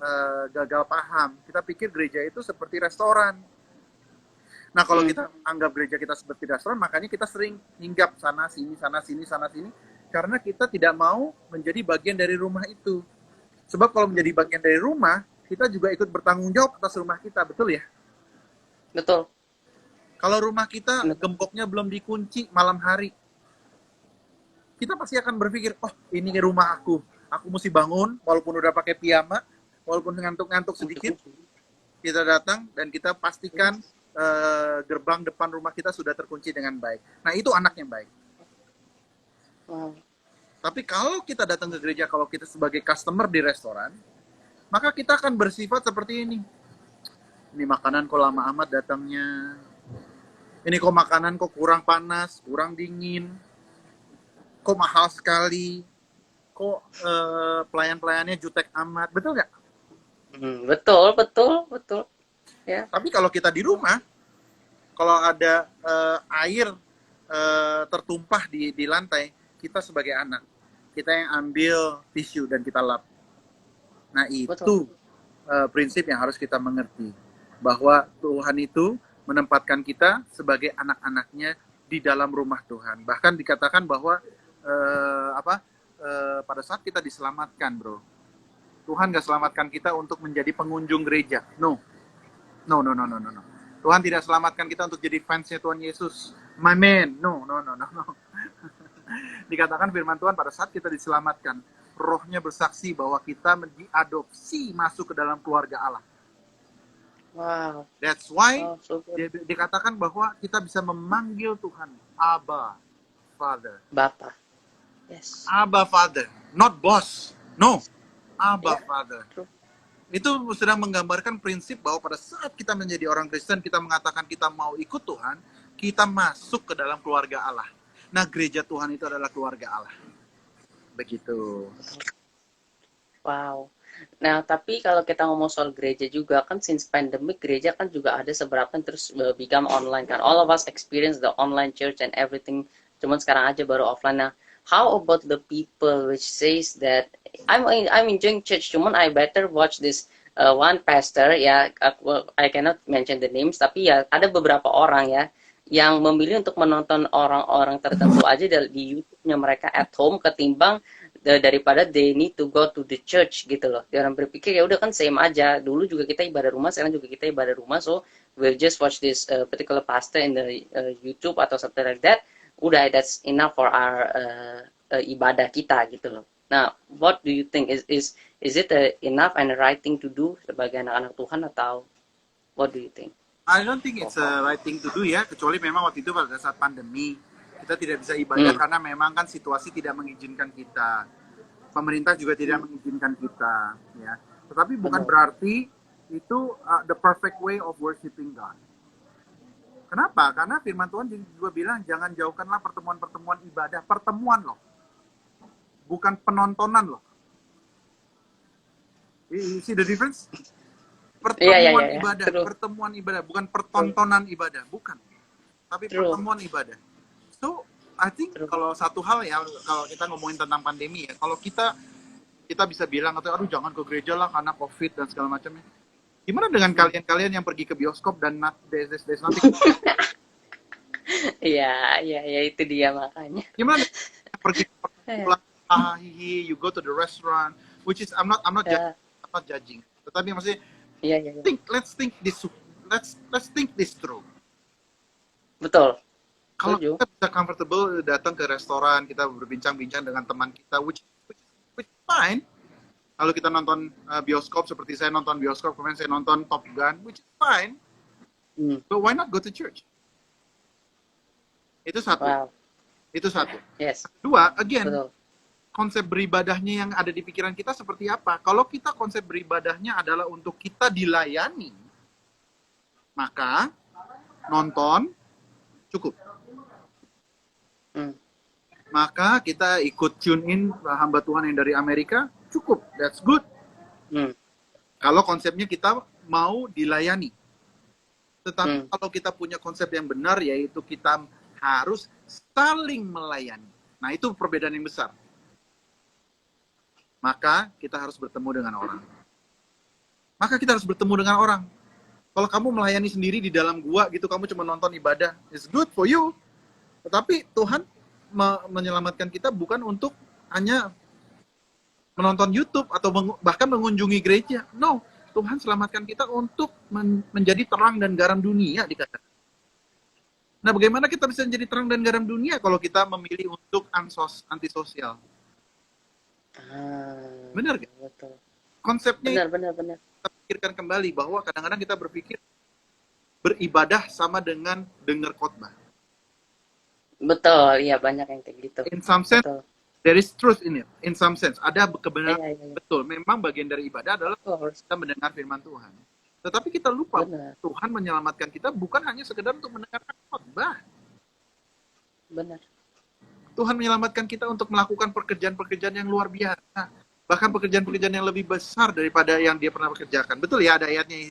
gagal paham. Kita pikir gereja itu seperti restoran. Nah, kalau kita anggap gereja kita seperti restoran, makanya kita sering hinggap sana sini, karena kita tidak mau menjadi bagian dari rumah itu. Sebab kalau menjadi bagian dari rumah, kita juga ikut bertanggung jawab atas rumah kita, betul ya? Betul. Kalau rumah kita Betul. gemboknya belum dikunci malam hari, kita pasti akan berpikir, oh ini rumah aku mesti bangun, walaupun udah pakai piyama, walaupun ngantuk-ngantuk sedikit, kita datang dan kita pastikan gerbang depan rumah kita sudah terkunci dengan baik. Nah, itu anak yang baik. Wow. Tapi kalau kita datang ke gereja, kalau kita sebagai customer di restoran, maka kita akan bersifat seperti ini. Ini makanan kok lama amat datangnya. Ini kok makanan kok kurang panas, kurang dingin. Kok mahal sekali. Kok pelayan-pelayannya jutek amat. Betul nggak? Betul. Ya. Tapi kalau kita di rumah, kalau ada air tertumpah di lantai, kita sebagai anak, kita yang ambil tisu dan kita lap. Nah, itu prinsip yang harus kita mengerti, bahwa Tuhan itu menempatkan kita sebagai anak-anaknya di dalam rumah Tuhan. Bahkan dikatakan bahwa pada saat kita diselamatkan, bro, Tuhan gak selamatkan kita untuk menjadi pengunjung gereja. No. Tuhan tidak selamatkan kita untuk jadi fansnya Tuhan Yesus. My man. No. Dikatakan firman Tuhan pada saat kita diselamatkan, rohnya bersaksi bahwa kita diadopsi masuk ke dalam keluarga Allah. Wow. That's why so dikatakan bahwa kita bisa memanggil Tuhan Abba Father. Bapa. Yes. Abba Father, not boss. No. Abba Father. True. Itu sedang menggambarkan prinsip bahwa pada saat kita menjadi orang Kristen, kita mengatakan kita mau ikut Tuhan, kita masuk ke dalam keluarga Allah. Nah, gereja Tuhan itu adalah keluarga Allah. Begitu. Wow. Nah, tapi kalau kita ngomong soal gereja juga, kan since pandemic, gereja kan juga ada seberapa yang terus become online kan. All of us experience the online church and everything. Cuman sekarang aja baru offline. Nah, how about the people which says that I'm enjoying church, cuman I better watch this one pastor, ya, I cannot mention the names, tapi ya ada beberapa orang ya yang memilih untuk menonton orang-orang tertentu aja di YouTube-nya mereka at home ketimbang daripada they need to go to the church gitu loh. Dia orang berpikir ya udah kan same aja. Dulu juga kita ibadah rumah, sekarang juga kita ibadah rumah, so we'll just watch this particular pastor in the YouTube atau something like that. Udah, that's enough for our ibadah kita gitu loh. Nah, what do you think? Is it enough and the right thing to do sebagai anak-anak Tuhan, atau what do you think? I don't think it's a right thing to do ya, kecuali memang waktu itu pada saat pandemi kita tidak bisa ibadah karena memang kan situasi tidak mengizinkan kita. Pemerintah juga tidak mengizinkan kita, ya. Tetapi bukan berarti itu the perfect way of worshiping God. Kenapa? Karena firman Tuhan juga bilang jangan jauhkanlah pertemuan-pertemuan ibadah, pertemuan loh. Bukan penontonan loh. You see the difference? Pertemuan ibadah, True. pertemuan ibadah, bukan pertontonan ibadah, bukan. Tapi pertemuan ibadah. So, I think kalau satu hal ya, kalau kita ngomongin tentang pandemi ya, kalau kita bisa bilang atau aduh jangan ke gereja lah karena COVID dan segala macamnya. Gimana dengan kalian yang pergi ke bioskop dan there's nothing? Iya, itu dia makanya. Gimana pergi you go to the restaurant, which is I'm not judging. Tetapi maksudnya let's think this through. Betul. Kalau kita bisa comfortable datang ke restoran, kita berbincang-bincang dengan teman kita, which fine. Lalu kita nonton bioskop seperti saya nonton bioskop, kemudian saya nonton Top Gun, which is fine. But why not go to church? Itu satu. Wow. Itu satu. Yes. Kedua, again, konsep beribadahnya yang ada di pikiran kita seperti apa. Kalau kita konsep beribadahnya adalah untuk kita dilayani, maka nonton cukup. Hmm. Maka kita ikut tune in hamba Tuhan yang dari Amerika, cukup. That's good. Hmm. Kalau konsepnya kita mau dilayani. Tetapi kalau kita punya konsep yang benar, yaitu kita harus saling melayani. Nah, itu perbedaan yang besar. Maka kita harus bertemu dengan orang. Maka kita harus bertemu dengan orang. Kalau kamu melayani sendiri di dalam gua gitu, kamu cuma nonton ibadah, it's good for you. Tetapi Tuhan menyelamatkan kita bukan untuk hanya menonton YouTube atau bahkan mengunjungi gereja. No, Tuhan selamatkan kita untuk menjadi terang dan garam dunia, dikatakan. Nah, bagaimana kita bisa menjadi terang dan garam dunia kalau kita memilih untuk antisosial? Benar gak? Betul. Konsepnya Benar. kita pikirkan kembali bahwa kadang-kadang kita berpikir beribadah sama dengan dengar khotbah. Betul, iya banyak yang kayak gitu. In some sense, Betul. there is truth in it. In some sense, ada kebenaran. Iya. Betul, memang bagian dari ibadah adalah kita mendengar firman Tuhan. Tetapi kita lupa, benar. Tuhan menyelamatkan kita bukan hanya sekedar untuk mendengarkan khotbah. Benar. Tuhan menyelamatkan kita untuk melakukan pekerjaan-pekerjaan yang luar biasa. Bahkan pekerjaan-pekerjaan yang lebih besar daripada yang dia pernah kerjakan. Betul ya, ada ayatnya.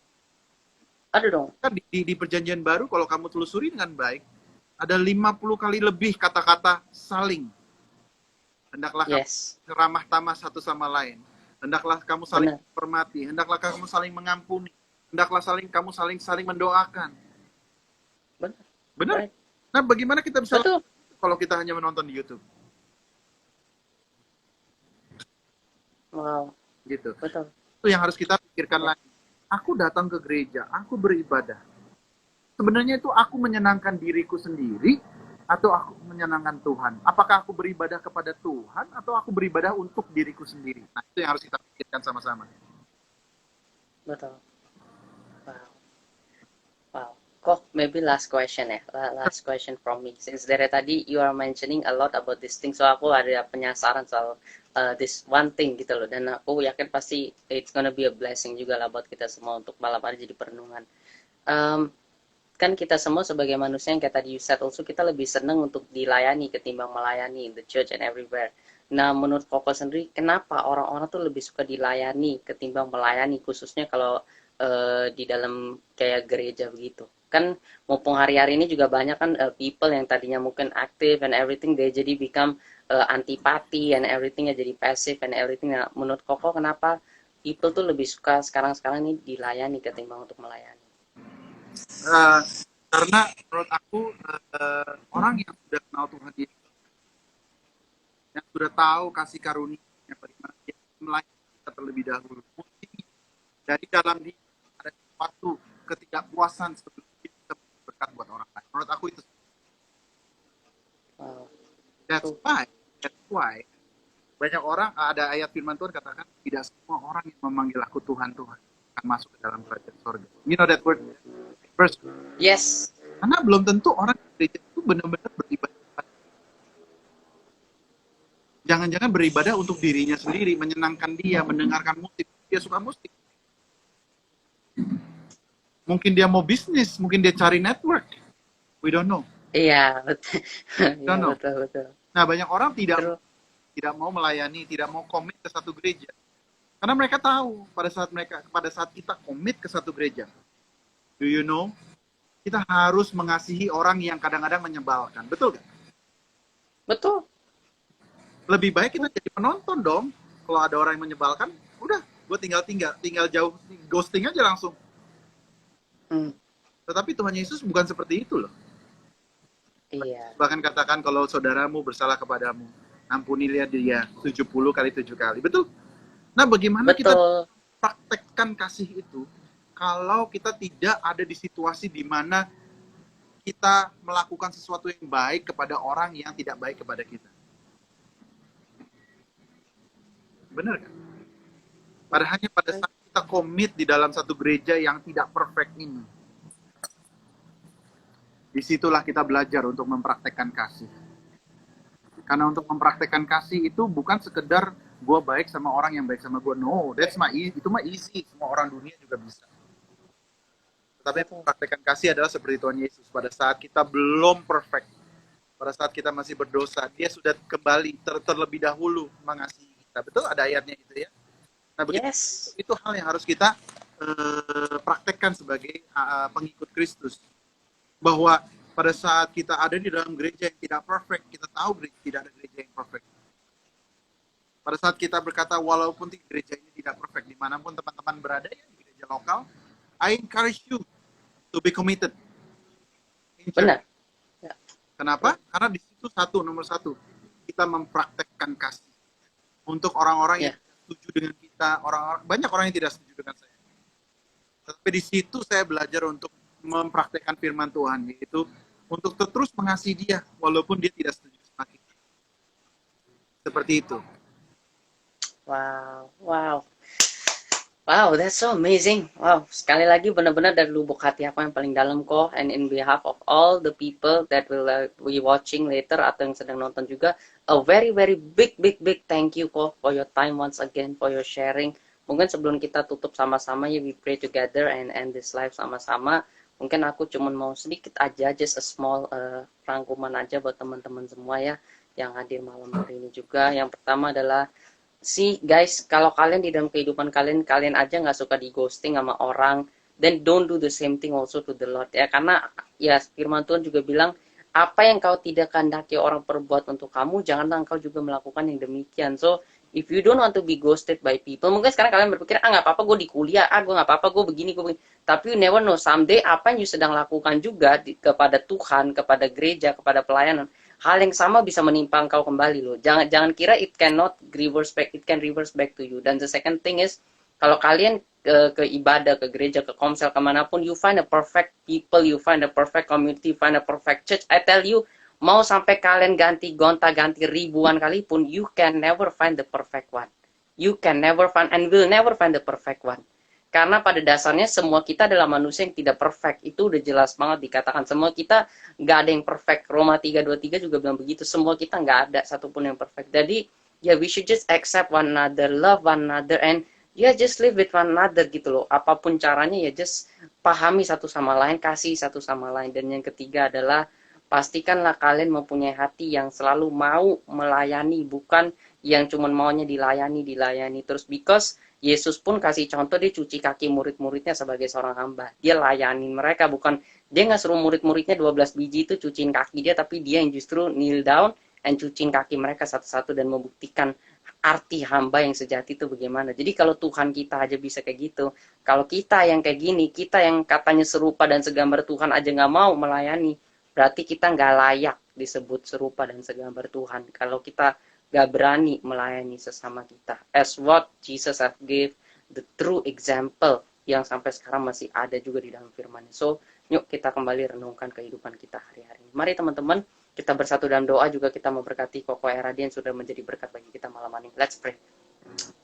Ada dong. Kan di perjanjian baru, kalau kamu telusuri dengan baik, ada 50 kali lebih kata-kata saling. Hendaklah kamu ramah tamah satu sama lain. Hendaklah kamu saling menghormati. Hendaklah kamu saling mengampuni. Hendaklah kamu saling mendoakan. Benar? Nah, bagaimana kita bisa kalau kita hanya menonton di YouTube? Wow. Gitu. Betul. Itu yang harus kita pikirkan lagi. Aku datang ke gereja, aku beribadah. Sebenarnya itu aku menyenangkan diriku sendiri atau aku menyenangkan Tuhan? Apakah aku beribadah kepada Tuhan atau aku beribadah untuk diriku sendiri? Nah, itu yang harus kita pikirkan sama-sama. Betul. Wow. Kok maybe last question ya. Last question from me. Since dari tadi you are mentioning a lot about this thing, so aku ada penasaran soal this one thing gitu loh. Dan aku yakin pasti it's gonna be a blessing juga lah buat kita semua untuk malam hari jadi perenungan. Kan kita semua sebagai manusia yang kayak tadi you said also, kita lebih senang untuk dilayani ketimbang melayani in the church and everywhere. Nah, menurut Koko sendiri, kenapa orang-orang tuh lebih suka dilayani ketimbang melayani, khususnya kalau di dalam kayak gereja begitu? Kan mumpung hari-hari ini juga banyak kan people yang tadinya mungkin aktif and everything, they jadi become antipati and everything, ya jadi passive and everything. Nah, menurut Koko kenapa people tuh lebih suka sekarang-sekarang ini dilayani ketimbang untuk melayani? Karena menurut aku orang yang sudah kenal Tuhan Yesus, yang sudah tahu kasih karunia bagaimana dia melayani kita terlebih dahulu, dari dalam dia ada suatu ketidakpuasan sebelum dia bisa berkat buat orang lain. Menurut aku itu. That's why banyak orang, ada ayat firman Tuhan katakan, tidak semua orang yang memanggil aku Tuhan akan masuk ke dalam kerajaan surga. You know that word? First. Yes. Karena belum tentu orang gereja itu benar-benar beribadah. Jangan-jangan beribadah untuk dirinya sendiri, menyenangkan dia, mendengarkan musik. Dia suka musik. Mungkin dia mau bisnis, mungkin dia cari network. We don't know. Iya, betul. Betul. Nah, banyak orang tidak mau melayani, tidak mau komit ke satu gereja. Karena mereka tahu pada saat kita komit ke satu gereja, do you know, kita harus mengasihi orang yang kadang-kadang menyebalkan. Betul gak? Betul. Lebih baik kita jadi penonton dong. Kalau ada orang yang menyebalkan, udah, gue tinggal jauh, ghosting aja langsung. Tetapi Tuhan Yesus bukan seperti itu loh. Iya. Bahkan katakan kalau saudaramu bersalah kepadamu, ampunilah dia 70 kali 7 kali. Betul? Nah, bagaimana kita praktekkan kasih itu kalau kita tidak ada di situasi di mana kita melakukan sesuatu yang baik kepada orang yang tidak baik kepada kita? Benar kan? Hanya pada saat kita komit di dalam satu gereja yang tidak perfect ini, disitulah kita belajar untuk mempraktekkan kasih. Karena untuk mempraktekkan kasih itu bukan sekedar gue baik sama orang yang baik sama gue. No, itu mah easy. Semua orang dunia juga bisa. Tetapi mempraktekkan kasih adalah seperti Tuhan Yesus. Pada saat kita belum perfect, pada saat kita masih berdosa, dia sudah kembali terlebih dahulu mengasihi kita. Betul ada ayatnya itu ya. Nah, begitu, Yes. itu hal yang harus kita praktekkan sebagai pengikut Kristus. Bahwa pada saat kita ada di dalam gereja yang tidak perfect, kita tahu tidak ada gereja yang perfect. Pada saat kita berkata, walaupun gereja ini tidak perfect, dimanapun teman-teman berada ya, di gereja lokal, I encourage you to be committed. Benar. Ya. Kenapa? Karena di situ nomor satu, kita mempraktekkan kasih. Untuk orang-orang yang setuju dengan kita, banyak orang yang tidak setuju dengan saya. Tapi di situ saya belajar untuk mempraktekkan firman Tuhan, yaitu untuk terus mengasihi dia, walaupun dia tidak setuju sama kita. Seperti itu. Wow, that's so amazing. Wow, sekali lagi benar-benar dari lubuk hati aku yang paling dalam kok. And in behalf of all the people that will be watching later atau yang sedang nonton juga, a very big thank you kok for your time once again, for your sharing. Mungkin sebelum kita tutup sama-sama ya, we pray together and end this live sama-sama. Mungkin aku cuma mau sedikit aja, just a small rangkuman aja buat teman-teman semua ya yang hadir malam hari ini juga. Yang pertama adalah guys, kalau kalian di dalam kehidupan kalian aja nggak suka di ghosting sama orang, then don't do the same thing also to the Lord ya. Karena ya firman Tuhan juga bilang, apa yang kau tidak kehendaki orang perbuat untuk kamu, janganlah engkau juga melakukan yang demikian. So, if you don't want to be ghosted by people, mungkin sekarang kalian berpikir, nggak apa-apa gue di kuliah, gue nggak apa-apa gue begini. Tapi you never know, someday apa yang you sedang lakukan juga kepada Tuhan, kepada gereja, kepada pelayanan, hal yang sama bisa menimpa engkau kembali loh. Jangan kira it can reverse back to you. Dan the second thing is, kalau kalian ke ibadah, ke gereja, ke komsel, kemanapun, you find a perfect people, you find a perfect community, you find a perfect church. I tell you, mau sampai kalian ganti ribuan kali pun, you can never find the perfect one. You can never find and will never find the perfect one. Karena pada dasarnya semua kita adalah manusia yang tidak perfect. Itu udah jelas banget dikatakan. Semua kita nggak ada yang perfect. Roma 3:23 juga bilang begitu. Semua kita nggak ada satupun yang perfect. Jadi, ya we should just accept one another, love one another, and ya just live with one another gitu loh. Apapun caranya ya just pahami satu sama lain, kasih satu sama lain. Dan yang ketiga adalah pastikanlah kalian mempunyai hati yang selalu mau melayani, bukan yang cuma maunya dilayani terus. Because Yesus pun kasih contoh, dia cuci kaki murid-muridnya sebagai seorang hamba. Dia layani mereka, bukan dia nggak suruh murid-muridnya 12 biji itu cuciin kaki dia, tapi dia yang justru kneel down and cuciin kaki mereka satu-satu dan membuktikan arti hamba yang sejati itu bagaimana. Jadi kalau Tuhan kita aja bisa kayak gitu, kalau kita yang kayak gini, kita yang katanya serupa dan segambar Tuhan aja nggak mau melayani, berarti kita nggak layak disebut serupa dan segambar Tuhan. Kalau kita gak berani melayani sesama kita. As what Jesus have gave the true example yang sampai sekarang masih ada juga di dalam firman. So, yuk kita kembali renungkan kehidupan kita hari-hari. Mari teman-teman, kita bersatu dalam doa juga kita memberkati Koko Eradi yang sudah menjadi berkat bagi kita malam ini. Let's pray.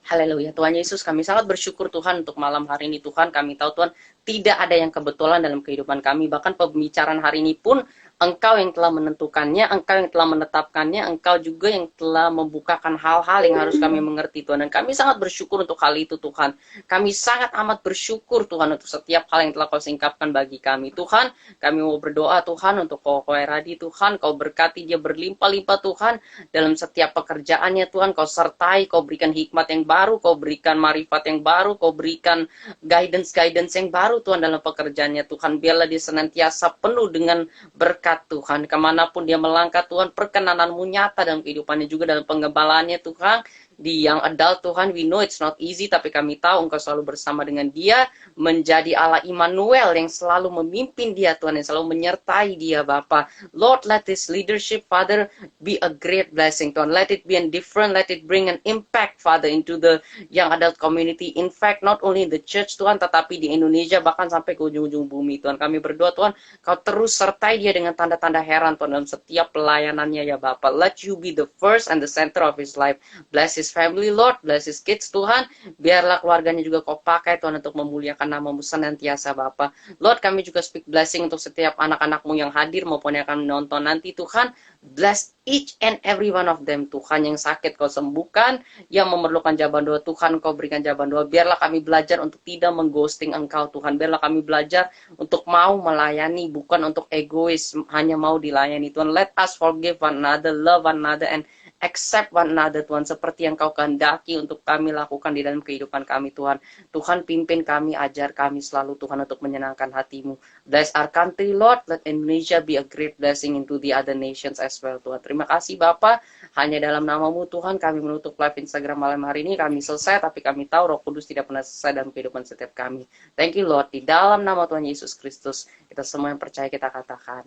Haleluya. Tuhan Yesus, kami sangat bersyukur Tuhan untuk malam hari ini Tuhan. Kami tahu Tuhan, tidak ada yang kebetulan dalam kehidupan kami. Bahkan pembicaraan hari ini pun Engkau yang telah menentukannya, Engkau yang telah menetapkannya, Engkau juga yang telah membukakan hal-hal yang harus kami mengerti Tuhan. Dan kami sangat bersyukur untuk hal itu Tuhan. Kami sangat amat bersyukur Tuhan untuk setiap hal yang telah Kau singkapkan bagi kami Tuhan. Kami mau berdoa Tuhan untuk Koko Eradi Tuhan. Kau berkati dia berlimpah-limpah Tuhan dalam setiap pekerjaannya Tuhan. Kau sertai, Kau berikan hikmat yang baru, Kau berikan marifat yang baru, Kau berikan guidance yang baru Tuhan dalam pekerjaannya Tuhan. Biarlah dia senantiasa penuh dengan berkat Tuhan, kemanapun dia melangkah Tuhan, perkenananmu nyata dalam kehidupannya juga dalam penggembalaannya Tuhan. Di yang adult Tuhan, we know it's not easy, tapi kami tahu Engkau selalu bersama dengan dia, menjadi Allah Immanuel yang selalu memimpin dia Tuhan, yang selalu menyertai dia Bapa. Lord, let this leadership Father be a great blessing Tuhan, let it be different, let it bring an impact Father into the young adult community, in fact not only in the church Tuhan, tetapi di Indonesia bahkan sampai ke ujung-ujung bumi Tuhan. Kami berdoa Tuhan, Kau terus sertai dia dengan tanda-tanda heran Tuhan dalam setiap pelayanannya ya Bapa. Let you be the first and the center of his life. Bless his his family, Lord. Bless his kids, Tuhan. Biarlah keluarganya juga kau pakai, Tuhan, untuk memuliakan nama-Mu senantiasa, Bapa. Lord, kami juga speak blessing untuk setiap anak-anak-Mu yang hadir maupun yang akan menonton nanti, Tuhan. Bless each and every one of them, Tuhan. Yang sakit kau sembuhkan, yang memerlukan jawaban doa, Tuhan, kau berikan jawaban doa. Biarlah kami belajar untuk tidak mengghosting Engkau, Tuhan. Biarlah kami belajar untuk mau melayani, bukan untuk egois, hanya mau dilayani, Tuhan. Let us forgive one another, love one another, and accept one another, Tuhan, seperti yang kau kehendaki untuk kami lakukan di dalam kehidupan kami, Tuhan. Tuhan, pimpin kami, ajar kami selalu, Tuhan, untuk menyenangkan hati-Mu. Bless our country, Lord. Let Indonesia be a great blessing into the other nations as well, Tuhan. Terima kasih, Bapa. Hanya dalam nama-Mu, Tuhan, kami menutup live Instagram malam hari ini. Kami selesai, tapi kami tahu Roh Kudus tidak pernah selesai dalam kehidupan setiap kami. Thank you, Lord. Di dalam nama Tuhan Yesus Kristus, kita semua yang percaya kita katakan,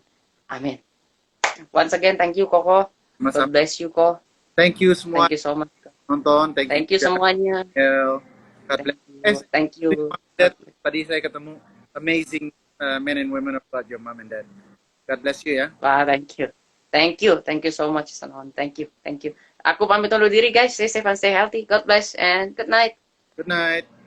amin. Once again, thank you, Koko. God bless you, Ko. Thank you semua Thank you so much. nonton. Thank you semuanya. God bless. Thank you. Tadi saya ketemu amazing men and women of God, your mom and dad. God bless you ya. Wah, thank you. Thank you. Thank you so much, Sanon. Thank you. Thank you. Aku pamit undur diri, guys. Stay safe and stay healthy. God bless and good night. Good night.